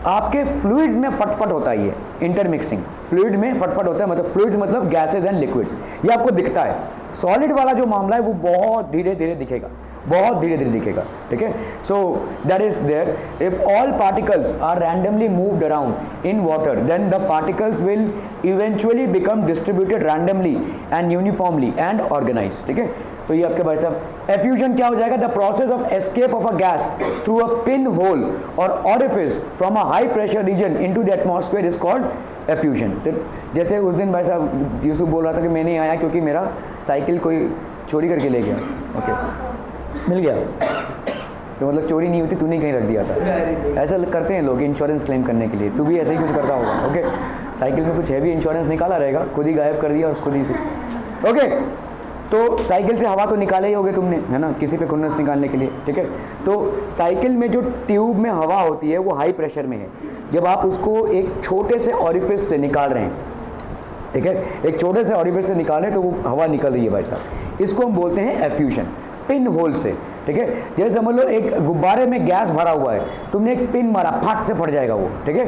आपके फ्लूइड्स में फटफट होता है, ये इंटरमिक्सिंग फ्लूइड में फटफट होता है, मतलब फ्लूइड्स मतलब गैसेज एंड लिक्विड्स, ये आपको दिखता है। सॉलिड वाला जो मामला है वो बहुत धीरे धीरे दिखेगा, बहुत धीरे धीरे दिखेगा, ठीक है। So that is there, if all particles are randomly moved around in water then the particles will eventually become distributed randomly and uniformly and organised, ठीक है। तो ये आपके भाई साहब एफ्यूजन क्या हो जाएगा, the process of escape of a gas through a pinhole और orifice from a high pressure region into the atmosphere is called effusion. तो जैसे उस दिन भाई साहब यूसुफ बोल रहा था कि मैं नहीं आया क्योंकि मेरा साइकिल कोई चोरी करके ले गया, ओके मिल गया, तो मतलब चोरी नहीं होती, तूने कहीं रख दिया था। ऐसा करते हैं लोग इंश्योरेंस क्लेम करने के लिए, तू भी ऐसे ही कुछ करता होगा, ओके। साइकिल में कुछ हैवी इंश्योरेंस निकाला रहेगा, खुद ही गायब कर दिया और खुद ही, ओके। तो साइकिल से हवा तो निकाले ही होगे तुमने, है ना, किसी पे खुन्नस निकालने के लिए, ठीक है। तो साइकिल में जो ट्यूब में हवा होती है वो हाई प्रेशर में है, जब आप उसको एक छोटे से ऑरिफिस से निकाल रहे हैं, ठीक है, एक छोटे से ऑरिफिस से निकालें तो वो हवा निकल रही है भाई साहब, इसको हम बोलते हैं एफ्यूजन, पिन होल से, ठीक है। जैसे समझ लो एक गुब्बारे में गैस भरा हुआ है, तुमने एक पिन मारा, फट से फट जाएगा वो, ठीक है।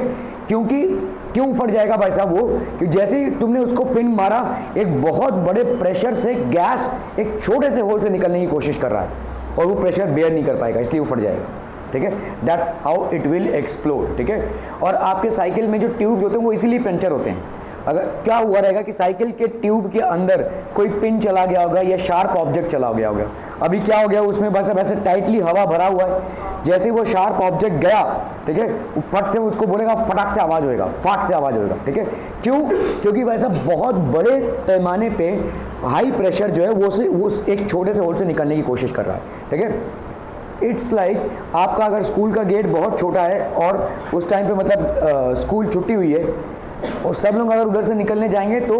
क्यों फट जाएगा भाई साहब वो, कि जैसे ही तुमने उसको पिन मारा, एक बहुत बड़े प्रेशर से गैस एक छोटे से होल से निकलने की कोशिश कर रहा है और वो प्रेशर बेयर नहीं कर पाएगा, इसलिए वो फट जाएगा, ठीक है। That's how it will explode, ठीक है। और आपके साइकिल में जो ट्यूब्स होते हैं वो इसीलिए पंचर होते हैं। अगर क्या हुआ रहेगा कि साइकिल के ट्यूब के अंदर कोई पिन चला गया होगा या शार्प ऑब्जेक्ट चला गया होगा, अभी क्या हो गया उसमें बस ऐसे टाइटली हवा भरा हुआ है, जैसे वो शार्प ऑब्जेक्ट गया, ठीक है, फट से उसको बोलेगा, फटाक से आवाज होएगा, फट से आवाज होएगा, ठीक है। क्यों, क्योंकि वैसा बहुत बड़े पैमाने पे हाई प्रेशर जो है वो एक छोटे से होल से निकलने की कोशिश कर रहा है, ठीक है। इट्स लाइक आपका अगर स्कूल का गेट बहुत छोटा है और उस टाइम पे मतलब स्कूल छुट्टी हुई है और सब लोग अगर उधर से निकलने जाएंगे तो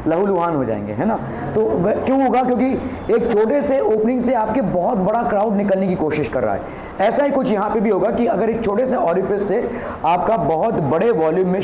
लहूलुहान हो जाएंगे, है ना। तो क्यों होगा, क्योंकि एक छोटे से ओपनिंग से आपके बहुत बड़ा क्राउड निकलने की कोशिश कर रहा है। ऐसा ही कुछ यहाँ पे भी होगा कि अगर एक छोटे से ऑरिफिस से आपका बहुत बड़े वॉल्यूम में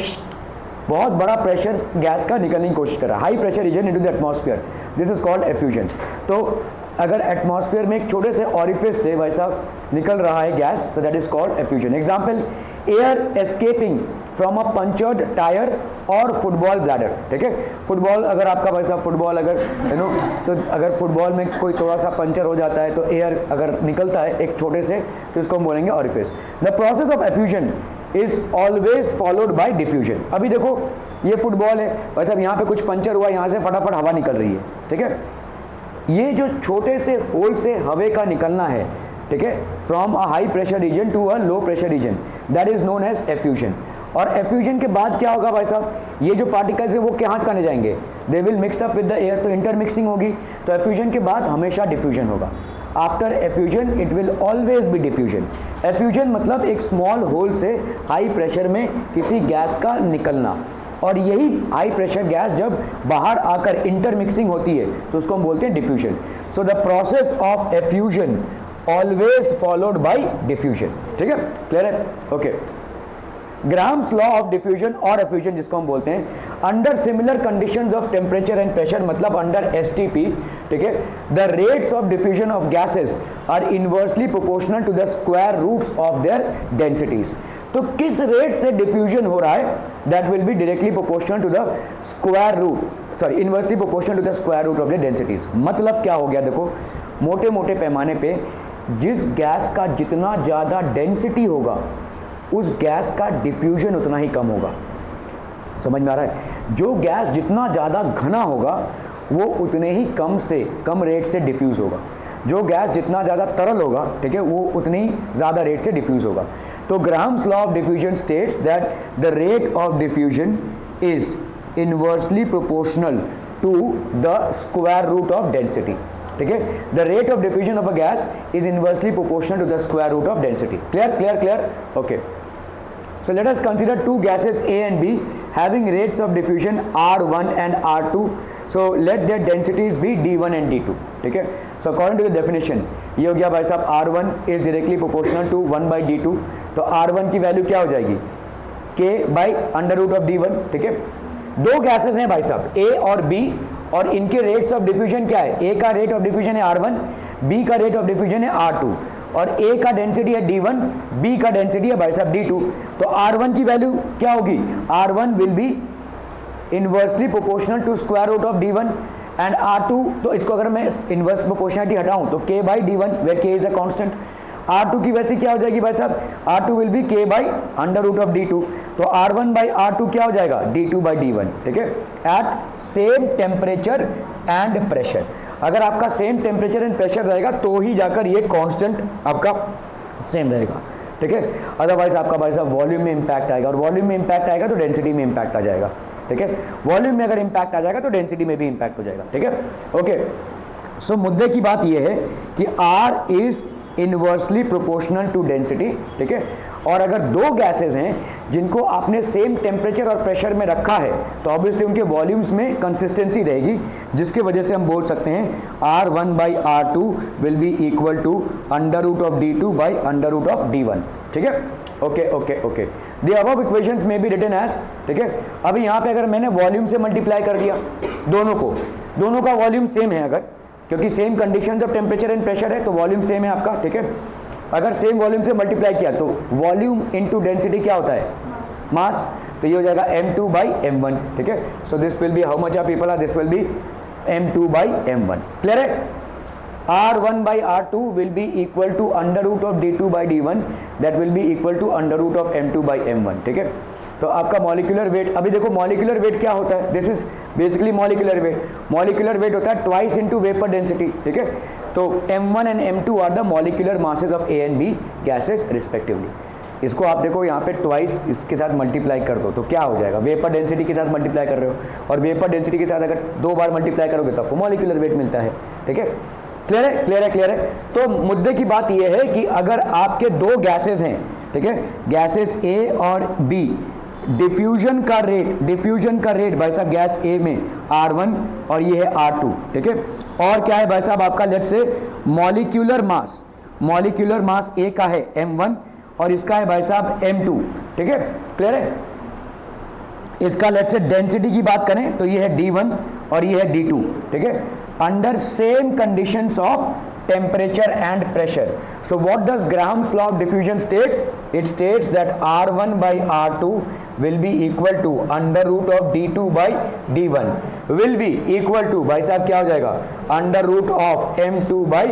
बहुत बड़ा प्रेशर गैस का निकलने की कोशिश कर रहा है, high pressure region into the atmosphere, this is called effusion. तो अगर एटमॉस्फेयर में एक छोटे से ऑरिफिस से वैसा निकल रहा है गैस, तो that is called effusion. Example, air escaping from a punctured tyre और फुटबॉल ब्लैडर, ठीक है। फुटबॉल अगर आपका वैसा फुटबॉल अगर यू नो, तो अगर फुटबॉल में कोई थोड़ा सा पंचर हो जाता है तो एयर अगर निकलता है एक छोटे से, तो इसको हम बोलेंगे orifice. The process of effusion is always followed by diffusion. अभी देखो ये फुटबॉल है, वैसे यहाँ पे कुछ पंचर हुआ, यहाँ से फटाफट हवा निकल रही है, ठीक है। ये जो छोटे से होल से हवा का निकलना है, ठीक है, from a high pressure region to a low pressure region, that is known as effusion. और एफ्यूजन के बाद क्या होगा भाई साहब, ये जो पार्टिकल्स है वो कहाँ कहाँ जाएंगे, they will mix up with the air, तो इंटरमिक्सिंग होगी। तो एफ्यूजन के बाद हमेशा डिफ्यूजन होगा। After effusion it will always be diffusion. Effusion मतलब एक स्मॉल होल से हाई प्रेशर में किसी गैस का निकलना, और यही हाई प्रेशर गैस जब बाहर आकर इंटरमिक्सिंग होती है तो उसको हम बोलते हैं diffusion. So the process of effusion always followed by diffusion, ठीक है, क्लियर है, okay. Graham's law of diffusion और एफ्यूजन जिसको हम बोलते हैं, under similar conditions of temperature and pressure, मतलब अंडर एसटीपी, ठीक है, the rates of diffusion of gases are inversely proportional to the square roots of their densities. तो किस रेट से डिफ्यूजन हो रहा है, that will be directly proportional to the square root, sorry inversely proportional to the square root of the densities. मतलब क्या हो गया, देखो मोटे मोटे पैमाने पे जिस गैस का जितना ज़्यादा डेंसिटी होगा उस गैस का डिफ्यूजन उतना ही कम होगा। समझ में आ रहा है, जो गैस जितना ज़्यादा घना होगा वो उतने ही कम रेट से डिफ्यूज़ होगा, जो गैस जितना ज़्यादा तरल होगा, ठीक है, वो उतनी ही ज़्यादा रेट से डिफ्यूज़ होगा। तो Graham's law of diffusion states that the rate of diffusion is inversely proportional to the square root of density, ठीक है। The rate of diffusion of a gas is inversely proportional to the square root of density. Clear clear clear, okay. So let us consider two gases A and B having rates of diffusion R1 and R2. So let their densities be D1 and D2, ठीक है। So according to the definition, ये हो गया भाई साहब R1 is directly proportional to 1 by D2, तो R1 की value क्या हो जाएगी, K by under root of D1, ठीक है। दो गैसेस हैं भाई साहब A और B, और इनके रेट्स ऑफ डिफ्यूजन क्या है, A का रेट ऑफ डिफ्यूजन है R1, B का रेट ऑफ डिफ्यूजन है R2, और A का डेंसिटी है D1, B का डेंसिटी है भाई साहब D2। तो R1 की वैल्यू क्या होगी, R1 will be inversely proportional to square root of D1 and R2, तो इसको अगर मैं इनवर्स प्रोपोर्शनलिटी हटाऊं तो K by D1 where K is a constant. R2 की वैसे क्या हो जाएगी भाई साहब, R2 will be K by under root of D2, तो R1 by R2 क्या हो जाएगा, D2 by D1, ठीक है, at same temperature and pressure. अगर आपका सेम टेम्परेचर एंड प्रेशर रहेगा तो ही जाकर ये कांस्टेंट आपका सेम रहेगा, ठीक है। अदरवाइज आपका भाई साहब वॉल्यूम में इंपैक्ट आएगा, और वॉल्यूम में इंपैक्ट आएगा तो डेंसिटी में इंपैक्ट आ जाएगा, ठीक है। वॉल्यूम में अगर इंपैक्ट आ जाएगा तो डेंसिटी में भी इंपैक्ट हो जाएगा, ठीक है, ओके। सो मुद्दे की बात यह है कि R is inversely proportional to density, ठीक है। और अगर दो गैसेस हैं जिनको आपने सेम टेम्परेचर और प्रेशर में रखा है तो ऑब्वियसली उनके वॉल्यूम्स में कंसिस्टेंसी रहेगी, जिसके वजह से हम बोल सकते हैं R1 by R2 will be equal to under root of D2 by under root of D1, ठीक है, okay okay okay. The above equations में बी रिटन एज, ठीक है। अभी यहाँ पे अगर मैंने वॉल्यूम से मल्टीप्लाई कर दिया दोनों का वॉल्यूम सेम है, अगर क्योंकि same conditions of temperature and pressure है तो वॉल्यूम सेम है आपका, ठीक है। अगर सेम वॉल्यूम से मल्टीप्लाई किया तो वॉल्यूम इनटू डेंसिटी क्या होता है, मास, तो ये हो जाएगा m2 by m1, ठीक है। So this will be how much are people are, this will be m2 by m1, clear है। R1 by R2 will be equal to under root of D2 by D1, that will be equal to under root of m2 by m1, ठीक है। तो आपका molecular weight, अभी देखो molecular weight क्या होता है, this is basically molecular weight होता है ट्वाइस इनटू वेपर डेंसिटी, ठीक है। तो m1 and m2 are the molecular masses of A and B gases respectively. इसको आप देखो यहाँ पे ट्वाइस इसके साथ मल्टीप्लाई कर दो तो क्या हो जाएगा, वेपर डेंसिटी के साथ मल्टीप्लाई कर रहे हो, और वेपर डेंसिटी के साथ अगर दो बार मल्टीप्लाई करोगे तो आपको मॉलिक्यूलर वेट मिलता है, ठीक है। क्लियर है क्लियर है क्लियर है। तो मुद्दे की बात यह है कि अगर आपके दो गैसेस हैं, ठीक है, गैसेस A और B, डिफ्यूजन का रेट भाई साहब गैस A में R1 और ये है R2, ठीक है। और क्या है भाई साहब आपका, let's say molecular mass A का है m1 और इसका है भाई साहब m2, ठीक है, क्लियर है। इसका लेट्स से डेंसिटी की बात करें तो ये है D1 और ये है D2, ठीक है, under same conditions of temperature and pressure. So what does Graham's law of diffusion state? It states that R1 by R2 will be equal to under root of D2 by D1 will be equal to भाई साहब क्या हो जाएगा, under root of M2 by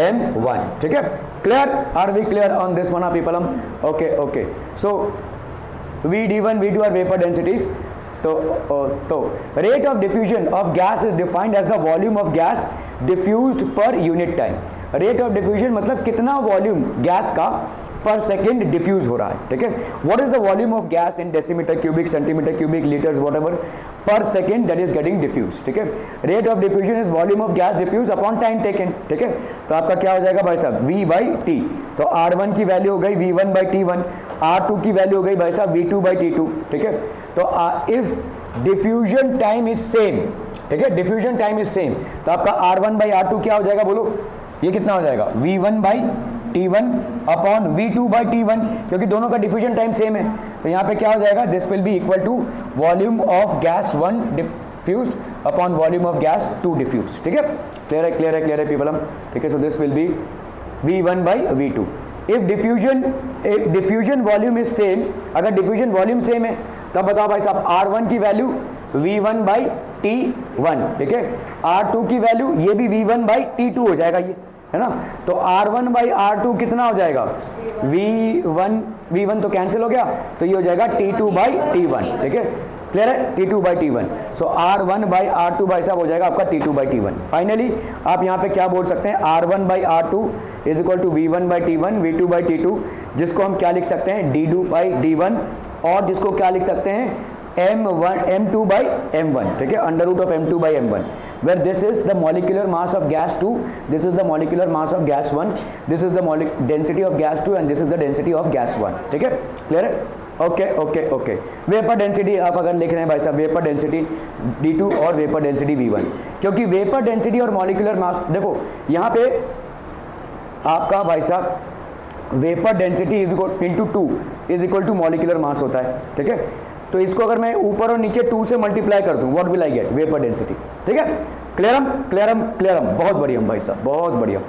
M1, ठीक है। Clear? Are we clear on this one, people? Okay, okay. So VD1, V2 are vapor densities. तो rate of diffusion of gas is defined as the volume of gas diffused per unit time. Rate of diffusion मतलब कितना volume gas का पर second diffuse हो रहा है, ठीक है। What is the volume of gas in decimetre cubic, centimetre cubic, litres, whatever per second that is getting diffuse, ठीक है। Rate of diffusion is volume of gas diffuse upon time taken, ठीक है। तो आपका क्या हो जाएगा भाई साहब V by T, तो R1 की वैल्यू हो गई V1 by T1, R2 की वैल्यू हो गई भाई साहब V2 by T2, ठीक है। तो if diffusion time is same, ठीक है, डिफ्यूजन टाइम इज सेम, तो आपका R1 by R2 क्या हो जाएगा, बोलो ये कितना हो जाएगा, V1 by T1 upon V2 by T1, क्योंकि दोनों का डिफ्यूजन टाइम सेम है। तो यहाँ पे क्या हो जाएगा, this will be equal to volume of gas 1 diffused upon volume of gas 2 diffused, ठीक है। क्लियर है क्लियर है क्लियर है पीपल, ठीक है। So this will B V1 by V2। If diffusion volume is same, अगर डिफ्यूजन वॉल्यूम सेम है तब बताओ भाई साहब R1 की वैल्यू V1 by T1, ठीक है, R2 की वैल्यू ये भी V1 by T2 हो जाएगा, ये है ना। तो R1 by R2 कितना हो जाएगा, V1 तो कैंसिल हो गया, तो ये हो जाएगा T2 by T1, ठीक है, क्लियर है, T2 by T1। So R1 by R2 भाई साहब हो जाएगा आपका T2 by T1। फाइनली आप यहाँ पे क्या बोल सकते हैं, R1 by R2 is equal to V1 by T1, V2 by T2, जिसको हम क्या लिख सकते हैं D2 by D1, और जिसको क्या लिख सकते हैं m2 by m1, ठीक है, under root of m2 by m1, where this is the molecular mass of gas 2, this is the molecular mass of gas 1, this is the density of gas 2 and this is the density of gas 1, ठीक है, clear है? Okay okay okay. Vapour density आप अगर लिख रहे हैं भाई साहब, वेपर डेंसिटी d2 और वेपर डेंसिटी v1, क्योंकि वेपर डेंसिटी और मॉलिक्यूलर मास, देखो यहाँ पे आपका भाई साहब vapour density is equal to 2 is equal to molecular mass होता है, ठीक है। तो इसको अगर मैं ऊपर और नीचे 2 से मल्टीप्लाई कर दूं, what will I get? Vapour density, ठीक है। क्लियरम क्लियरम क्लियरम, बहुत बढ़िया भाई साहब, बहुत बढ़िया।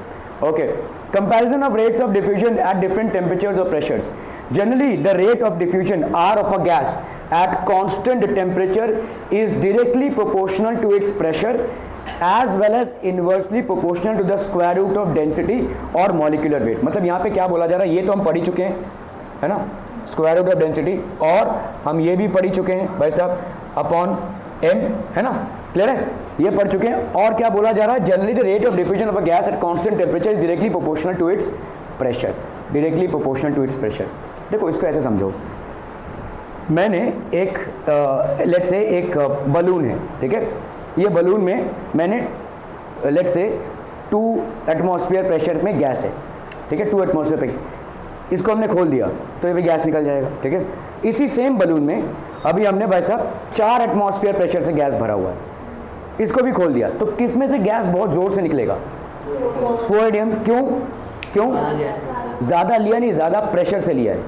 Okay, comparison of rates of diffusion at different temperatures और pressures. Generally the rate of diffusion R of a gas at constant temperature is directly proportional to its pressure as well as inversely proportional to the square root of density और molecular weight। मतलब यहाँ पे क्या बोला जा रहा है, ये तो हम पढ़ ही चुके हैं, है ना, स्क्वायर रूट ऑफ डेंसिटी, और हम ये भी पढ़ ही चुके हैं भाई साहब अपॉन m, है ना, क्लियर है, ये पढ़ चुके हैं। और क्या बोला जा रहा है, generally the rate of diffusion of a gas at constant temperature is directly proportional to its pressure, directly proportional to its pressure. देखो इसको ऐसे समझो, मैंने एक लेट्स से एक बलून है, ठीक है, ये बलून में मैंने लेट्स से 2 एटमॉस्फेयर प्रेशर में गैस है, ठीक है, 2 एटमॉस्फेयर प्रेशर, इसको हमने खोल दिया तो ये भी गैस निकल जाएगा, ठीक है। इसी सेम बलून में अभी हमने भाई साहब 4 एटमॉस्फेयर प्रेशर से गैस भरा हुआ है, इसको भी खोल दिया, तो किस में से गैस बहुत जोर से निकलेगा? फ्लोएडियम। क्यों? क्यों? ज़्यादा लिया नहीं, ज़्यादा प्रेशर से लिया है,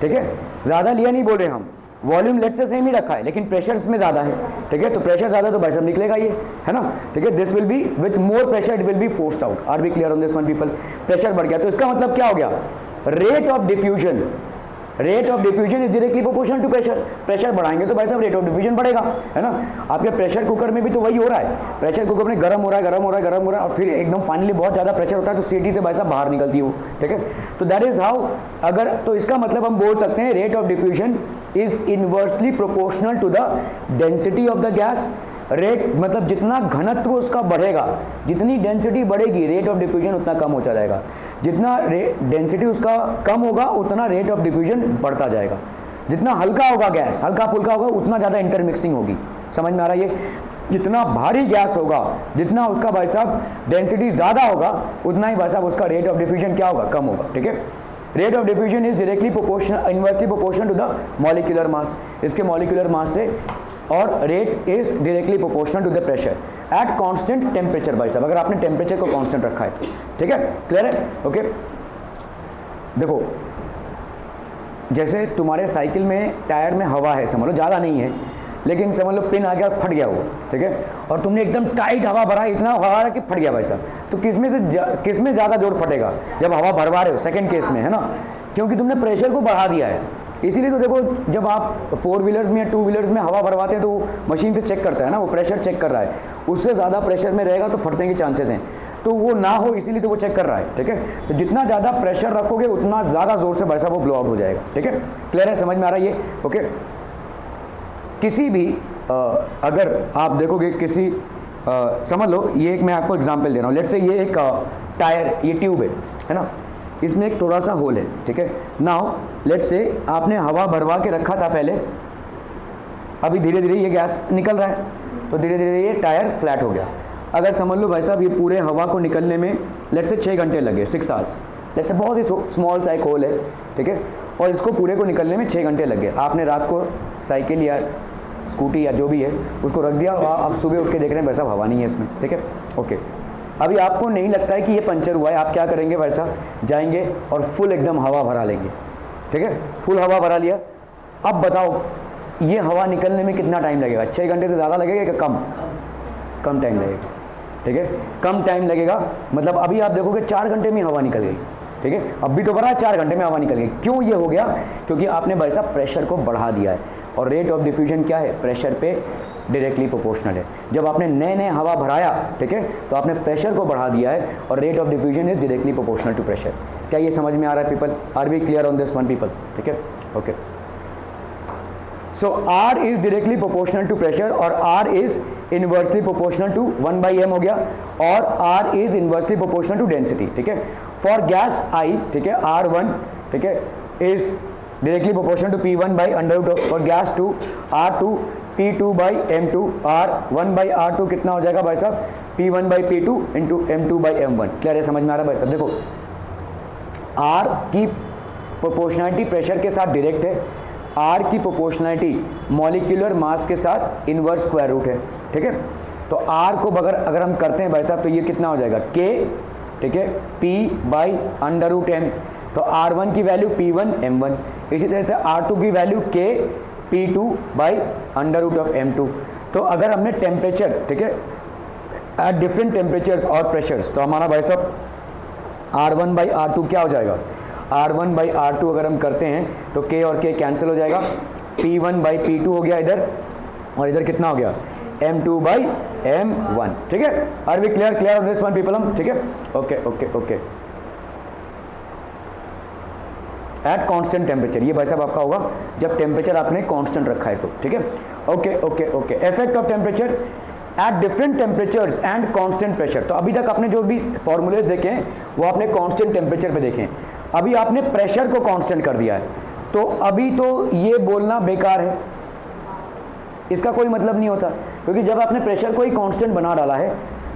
ठीक है, ज़्यादा लिया नहीं बोल रहे हम, वॉल्यूम लेट से सेम ही रखा है लेकिन प्रेशर इसमें ज़्यादा है, ठीक है, तो प्रेशर ज़्यादा तो भाई साहब निकलेगा ये, है ना, ठीक है। This will be with more pressure it will be forced out. Are we clear on this one people? Pressure बढ़ गया तो इसका मतलब क्या हो गया? Rate of diffusion, rate of diffusion is directly proportional to pressure. Pressure बढ़ाएंगे तो भाई साहब रेट ऑफ डिफ्यूजन बढ़ेगा, है ना। आपके प्रेशर कुकर में भी तो वही हो रहा है, प्रेशर कुकर में गर्म हो रहा है, गर्म हो रहा है, गर्म हो रहा है, और फिर एकदम फाइनली बहुत ज़्यादा प्रेशर होता है तो सीटी से भाई साहब बाहर निकलती है वो, ठीक है। तो दैट इज हाउ, अगर तो इसका मतलब हम बोल सकते हैं rate of diffusion is inversely proportional to the density of the gas. Rate मतलब जितना घनत्व उसका बढ़ेगा, जितनी डेंसिटी बढ़ेगी रेट ऑफ डिफ्यूजन उतना कम होता जाएगा, जितना डेंसिटी उसका कम होगा उतना रेट ऑफ डिफ्यूजन बढ़ता जाएगा। जितना हल्का होगा गैस, हल्का फुल्का होगा, उतना ज़्यादा इंटरमिक्सिंग होगी। समझ में आ रहा है ये? जितना भारी गैस होगा, जितना उसका भाई साहब डेंसिटी ज़्यादा होगा, उतना ही भाई साहब उसका रेट ऑफ डिफ्यूजन क्या होगा? कम होगा, ठीक है। Rate of diffusion is directly proportional, inversely proportional to the molecular mass, इसके मॉलिक्यूलर मास से, और rate is directly proportional to the pressure at constant temperature भाई साहब, अगर आपने टेम्परेचर को कांस्टेंट रखा है, ठीक है, क्लियर है? ओके, देखो जैसे तुम्हारे साइकिल में टायर में हवा है, समझ लो ज़्यादा नहीं है, लेकिन समझ लो पिन आ गया, फट गया वो, ठीक है, और तुमने एकदम टाइट हवा भरा, इतना हवा भरा कि फट गया भाई साहब, तो किस में ज़्यादा जोर फटेगा? जब हवा भरवा रहे हो, सेकेंड केस में, है ना, क्योंकि तुमने प्रेशर को बढ़ा दिया है। इसीलिए तो देखो जब आप 4 व्हीलर्स में या 2 व्हीलर्स में हवा भरवाते हैं तो वो मशीन से चेक करता है ना, वो प्रेशर चेक कर रहा है, उससे ज़्यादा प्रेशर में रहेगा तो फटने के चांसेस हैं, तो वो ना हो इसीलिए तो वो चेक कर रहा है, ठीक है। तो जितना ज़्यादा प्रेशर रखोगे उतना ज़्यादा जोर से भाई साहब वो ब्लो आउट हो जाएगा, ठीक है, क्लियर है? समझ में आ रहा है ये? ओके, किसी भी अगर आप देखोगे किसी समझ लो, ये एक मैं आपको एग्जांपल दे रहा हूँ, लेट्स से ये एक टायर, ये ट्यूब है ना, इसमें एक थोड़ा सा होल है, ठीक है। नाउ लेट्स से आपने हवा भरवा के रखा था पहले, अभी धीरे धीरे ये गैस निकल रहा है, तो धीरे धीरे ये टायर फ्लैट हो गया। अगर समझ लो भाई साहब ये पूरे हवा को निकलने में लेट्स से 6 घंटे लगे, 6 आवर्स, लेट्स से बहुत ही स्मॉल सा एक होल है, ठीक है, और इसको पूरे को निकलने में 6 घंटे लगे। आपने रात को साइकिल या स्कूटी या जो भी है उसको रख दिया, आप सुबह उठ के देख रहे हैं भाई साहब हवा नहीं है इसमें, ठीक है, ओके। अभी आपको नहीं लगता है कि ये पंचर हुआ है, आप क्या करेंगे भाई साहब, जाएंगे और फुल एकदम हवा भरा लेंगे, ठीक है, फुल हवा भरा लिया। अब बताओ ये हवा निकलने में कितना टाइम लगेगा? 6 घंटे से ज़्यादा लगेगा कि कम टाइम लगेगा, ठीक है, कम टाइम लगेगा। मतलब अभी आप देखोगे 4 घंटे में हवा निकल गई, ठीक है, अब भी तो भरा 4 घंटे में हवा निकल गई। क्यों ये हो गया? क्योंकि आपने भाई साहब प्रेशर को बढ़ा दिया है, और रेट ऑफ डिफ्यूजन क्या है? प्रेशर पे डायरेक्टली प्रोपोर्शनल है। जब आपने नए हवा भराया, ठीक है, तो आपने प्रेशर को बढ़ा दिया है, और rate of diffusion is directly proportional to pressure. क्या ये समझ में आ रहा है people? Are we clear on this one people? ठीक है, okay. So R is directly proportional to pressure, और R is inversely proportional to 1/m हो गया, और R is inversely proportional to density, ठीक है। फॉर गैस I, ठीक है, R1, ठीक है, is directly proportional to P1 by under root of, और gas 2 R2 P2 by M2, R1 by R2 कितना हो जाएगा भाई साहब, P1 by P2 into M2 by M1। क्या है, समझ में आ रहा है भाई साहब? देखो R की प्रोपोर्शनलिटी प्रेशर के साथ डायरेक्ट है, R की प्रोपोर्शनलिटी मॉलिक्यूलर मास के साथ इनवर्स स्क्वायर रूट है, ठीक है। तो R को अगर हम करते हैं भाई साहब तो ये कितना हो जाएगा K, ठीक है, P by under root M। तो R1 की वैल्यू P1 M1, इसी तरह से R2 की value K P2 by under root of M2। तो अगर हमने टेम्परेचर, ठीक है, एट डिफरेंट टेम्परेचर्स और प्रेशर्स, तो हमारा भाई साहब R1 बाई R2 क्या हो जाएगा, R1 बाई R2 अगर हम करते हैं तो K और K कैंसिल हो जाएगा, P1 बाई P2 हो गया इधर, और इधर कितना हो गया M2 बाई M1, ठीक है। Are we clear on this one people hmm, ठीक है, ओके। एट कांस्टेंट टेम्परेचर, ये भाई साहब आपका होगा जब टेम्परेचर आपने कांस्टेंट रखा है तो, ठीक है, okay. Effect of temperature at different temperatures and constant pressure. तो अभी तक आपने जो भी फॉर्मूलेज देखे हैं वो आपने कांस्टेंट टेम्परेचर पे देखे हैं, अभी आपने प्रेशर को कांस्टेंट कर दिया है, तो अभी तो ये बोलना बेकार है, इसका कोई मतलब नहीं होता, क्योंकि जब आपने प्रेशर को ही कांस्टेंट बना डाला है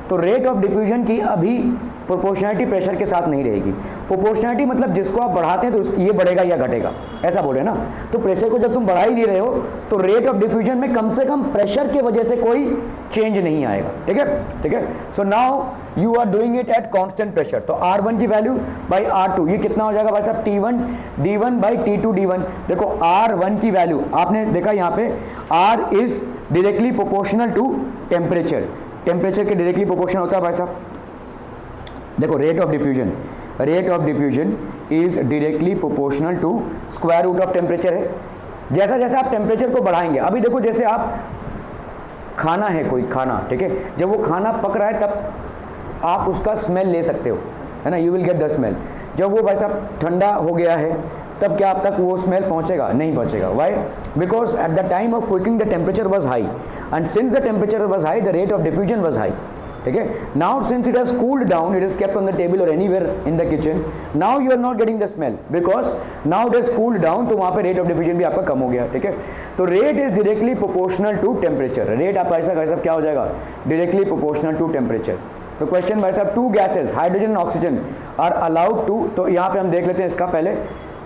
तो रेट ऑफ डिफ्यूजन की अभी प्रोपोर्शनलिटी प्रेशर के साथ नहीं रहेगी। प्रोपोर्शनलिटी मतलब जिसको आप बढ़ाते हैं तो ये बढ़ेगा या घटेगा, ऐसा बोले ना। तो प्रेशर को जब तुम बढ़ा ही नहीं रहे हो तो रेट ऑफ डिफ्यूजन में कम से कम प्रेशर की वजह से कोई चेंज नहीं आएगा, ठीक है। So now you are doing it at constant pressure. तो R1 की वैल्यू बाई R2, ये कितना हो जाएगा भाई साहब, T1 D1 by T2 D1। देखो R1 की वैल्यू आपने देखा यहाँ पे R is directly proportional to temperature, temperature के डायरेक्टली प्रोपोर्शनल होता है भाई साहब। देखो rate of diffusion is directly proportional to square root of temperature है। जैसा जैसा आप टेम्परेचर को बढ़ाएंगे, अभी देखो जैसे आप खाना है, कोई खाना, ठीक है, जब वो खाना पक रहा है तब आप उसका स्मेल ले सकते हो, है ना, you will get the smell. जब वो भाई साहब ठंडा हो गया है तब क्या आप तक वो स्मेल पहुंचेगा, नहीं पहुंचेगा। Why? Because at the time of cooking the temperature was high, and since the temperature was high the rate of diffusion was high, ठीक है। Now since it has cooled down, it is kept on the table और anywhere in the kitchen, now you are not getting the smell because now it has cooled down, तो वहां पे rate of diffusion भी आपका कम हो गया, ठीक है। तो rate is directly proportional to temperature, rate आप ऐसा कैसा क्या हो जाएगा, डायरेक्टली प्रोपोर्शनल टू टेम्परेचर। तो क्वेश्चन भाई साहब, two gases hydrogen and oxygen are allowed to, तो यहाँ पे हम देख लेते हैं इसका पहले।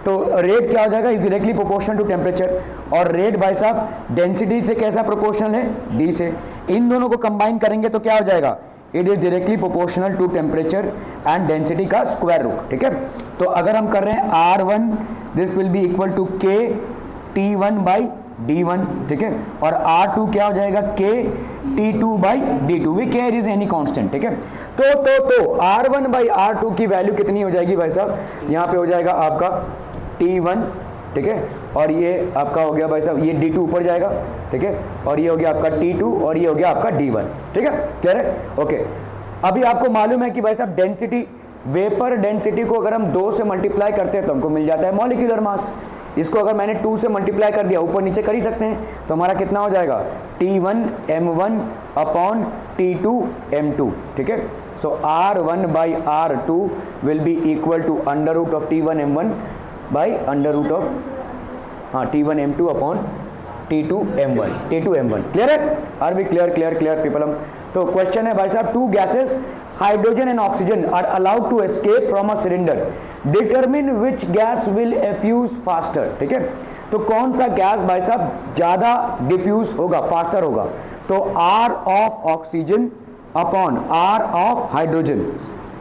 तो रेट क्या हो जाएगा, is directly proportional to temperature, और रेट भाई साहब डेंसिटी से कैसा प्रोपोर्शनल है, डी से। इन दोनों को कंबाइन करेंगे तो क्या हो जाएगा, it is directly proportional to temperature and density का स्क्वायर रूट, ठीक है। तो अगर हम कर रहे हैं R1 this will be equal to K T1 by D1, ठीक है, और R2 क्या हो जाएगा, K T2 by D2, we care is any constant, ठीक है। तो R1 बाई R2 की वैल्यू कितनी हो जाएगी भाई साहब, यहाँ पे हो जाएगा आपका T1, ठीक है, और ये आपका हो गया भाई साहब, ये D2 ऊपर जाएगा, ठीक है, और ये हो गया आपका T2, और ये हो गया आपका D1, ठीक है, क्लियर है, ओके। अभी आपको मालूम है कि भाई साहब डेंसिटी, वेपर डेंसिटी को अगर हम 2 से मल्टीप्लाई करते हैं तो हमको मिल जाता है मॉलिक्यूलर मास। इसको अगर मैंने 2 से मल्टीप्लाई कर दिया, ऊपर नीचे कर ही सकते हैं, तो हमारा कितना हो जाएगा, T1 M1 upon T2 M2, ठीक है। So R1 by R2 will be equal to under root of T1 M1 by under root of T1 M2 upon T2 M1, clear है, आर बी क्लियर पीपल हम। तो question है भाई साहब, two gases hydrogen and oxygen are allowed to escape from a cylinder, determine which gas will effuse faster, ठीक है। तो कौन सा गैस भाई साहब ज्यादा डिफ्यूज होगा, फास्टर होगा, तो R of oxygen upon R of hydrogen,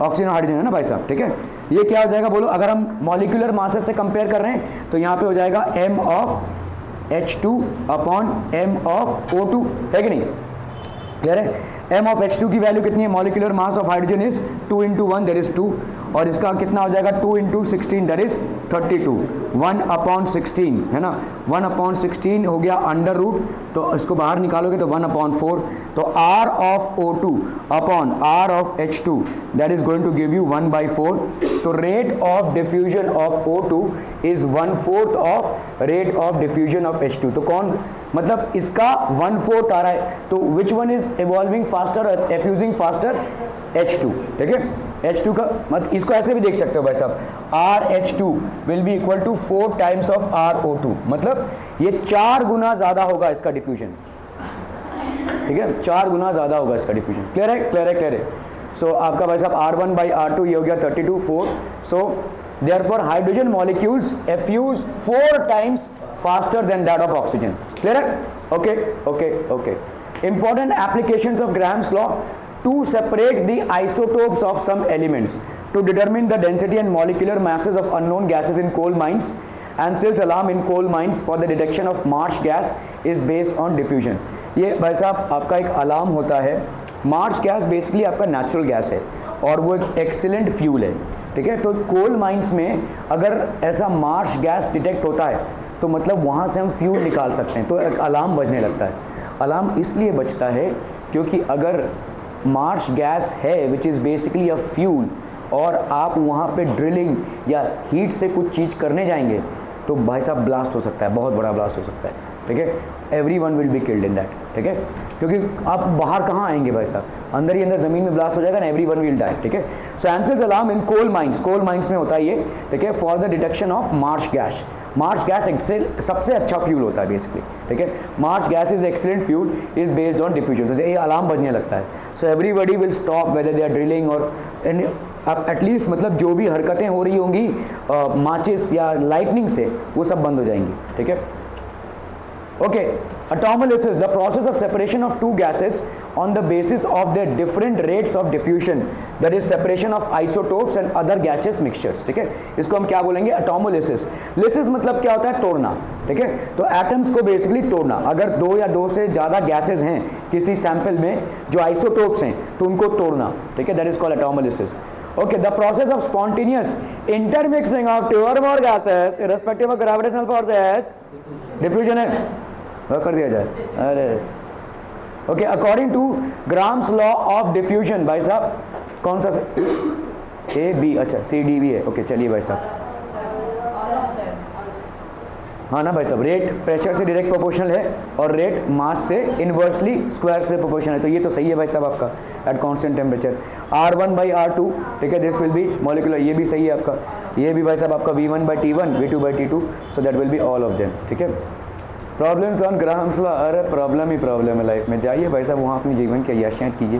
oxygen hydrogen है ना भाई साहब, ठीक है। ये क्या हो जाएगा बोलो, अगर हम मॉलिक्यूलर मासेस से कंपेयर कर रहे हैं तो यहाँ पे हो जाएगा M of H2 upon M of O2, है कि नहीं, क्लियर है। M ऑफ H2 की वैल्यू कितनी है, molecular mass of hydrogen is 2 into 1 that is 2, और इसका कितना हो जाएगा 2 into 16 दैट इज 32, 1 अपॉन 16 है ना, 1 अपॉन 16 हो गया अंडर रूट, तो इसको बाहर निकालोगे तो 1 अपॉन 4, तो R of O2 upon R of H2 that is going to give you 1/4। तो rate of diffusion of O2 is 1/4 of rate of diffusion of H2। तो कौन मतलब इसका 1/4 आ रहा है, तो which one is evolving faster, effusing faster? H2, ठीक है। H2 का मतलब इसको ऐसे भी देख सकते हो भाई साहब, RH2 will be equal to 4 times of RO2, मतलब ये 4 गुना ज्यादा होगा इसका डिफ्यूजन, ठीक है, 4 गुना ज्यादा होगा इसका डिफ्यूजन। क्लियर है, क्लियर है, क्लियर है। सो आपका भाई साहब R1/R2 ये हो गया 32 4। So therefore hydrogen molecules effuse 4 times faster than that of oxygen. Clear है, okay okay okay. Important applications of Graham's law: to separate the isotopes of some elements, to determine the density and molecular masses of unknown gases in coal mines, and Sells alarm in coal mines for the detection of marsh gas is based on diffusion। ये भाई साहब आपका एक alarm होता है। Marsh gas basically आपका natural gas है और वो एक एक्सीलेंट फ्यूल है, ठीक है। तो कोल माइंस में अगर ऐसा मार्श गैस डिटेक्ट होता है तो मतलब वहाँ से हम फ्यूल निकाल सकते हैं, तो एक अलार्म बजने लगता है। अलार्म इसलिए बजता है क्योंकि अगर मार्श गैस है which is basically a fuel और आप वहाँ पे ड्रिलिंग या हीट से कुछ चीज़ करने जाएंगे तो भाई साहब ब्लास्ट हो सकता है, बहुत बड़ा ब्लास्ट हो सकता है, ठीक है। Every one will be killed in that, ठीक है, क्योंकि आप बाहर कहाँ आएंगे भाई साहब, अंदर ही अंदर ज़मीन में ब्लास्ट हो जाएगा ना, एवरी वन विल डाई, ठीक है। So answers alarm in coal mines में होता है ये, ठीक है, for the detection of marsh gas. Marsh gas सबसे अच्छा फ्यूल होता है बेसिकली, ठीक है। Marsh gas is excellent fuel, is based on diffusion. तो ये अलार्म बजने लगता है, so everybody will stop whether they are drilling और अब एटलीस्ट मतलब जो भी हरकतें हो रही होंगी माचिस या लाइटनिंग से, वो सब बंद हो जाएंगी, ठीक है। Okay, atomolysis, the process of separation of two gases on the basis of their different rates of diffusion, that is separation of isotopes and other gaseous mixtures, ठीक है। इसको हम क्या बोलेंगे? एटोमोलिसिस। लिसिस मतलब क्या होता है? तोड़ना, ठीक है। तो एटम्स को बेसिकली तोड़ना। अगर 2 या 2 से ज़्यादा गैसेज हैं किसी सैंपल में जो आइसोटोप्स हैं तो उनको तोड़ना, ठीक है, that is called atmolysis. Okay, the process of spontaneous intermixing of 2 or more gases irrespective of gravitational forces, diffusion है, वह कर दिया जाए। अरे okay, according two grams law of diffusion, भाई साहब कौन सा ए बी, अच्छा सी डी भी है, ओके चलिए भाई साहब, हाँ ना भाई साहब, रेट प्रेशर से डायरेक्ट प्रोपोर्शनल है और रेट मास से इनवर्सली स्क्वायर से प्रोपोर्शनल है, तो ये तो सही है भाई साहब आपका एट कांस्टेंट टेम्परेचर। R1/R2, ठीक है, दिस विल बी मॉलिक्यूलर, ये भी सही है आपका, ये भी भाई साहब आपका V1/T1, V2/T2, so that will be all of them, ठीक है। प्रॉब्लम्स ऑन ग्राहम्स लॉ, अरे प्रॉब्लम ही प्रॉब्लम है लाइफ में, जाइए भाई साहब वहाँ अपनी जीवन की अय्याशियाँ कीजिए।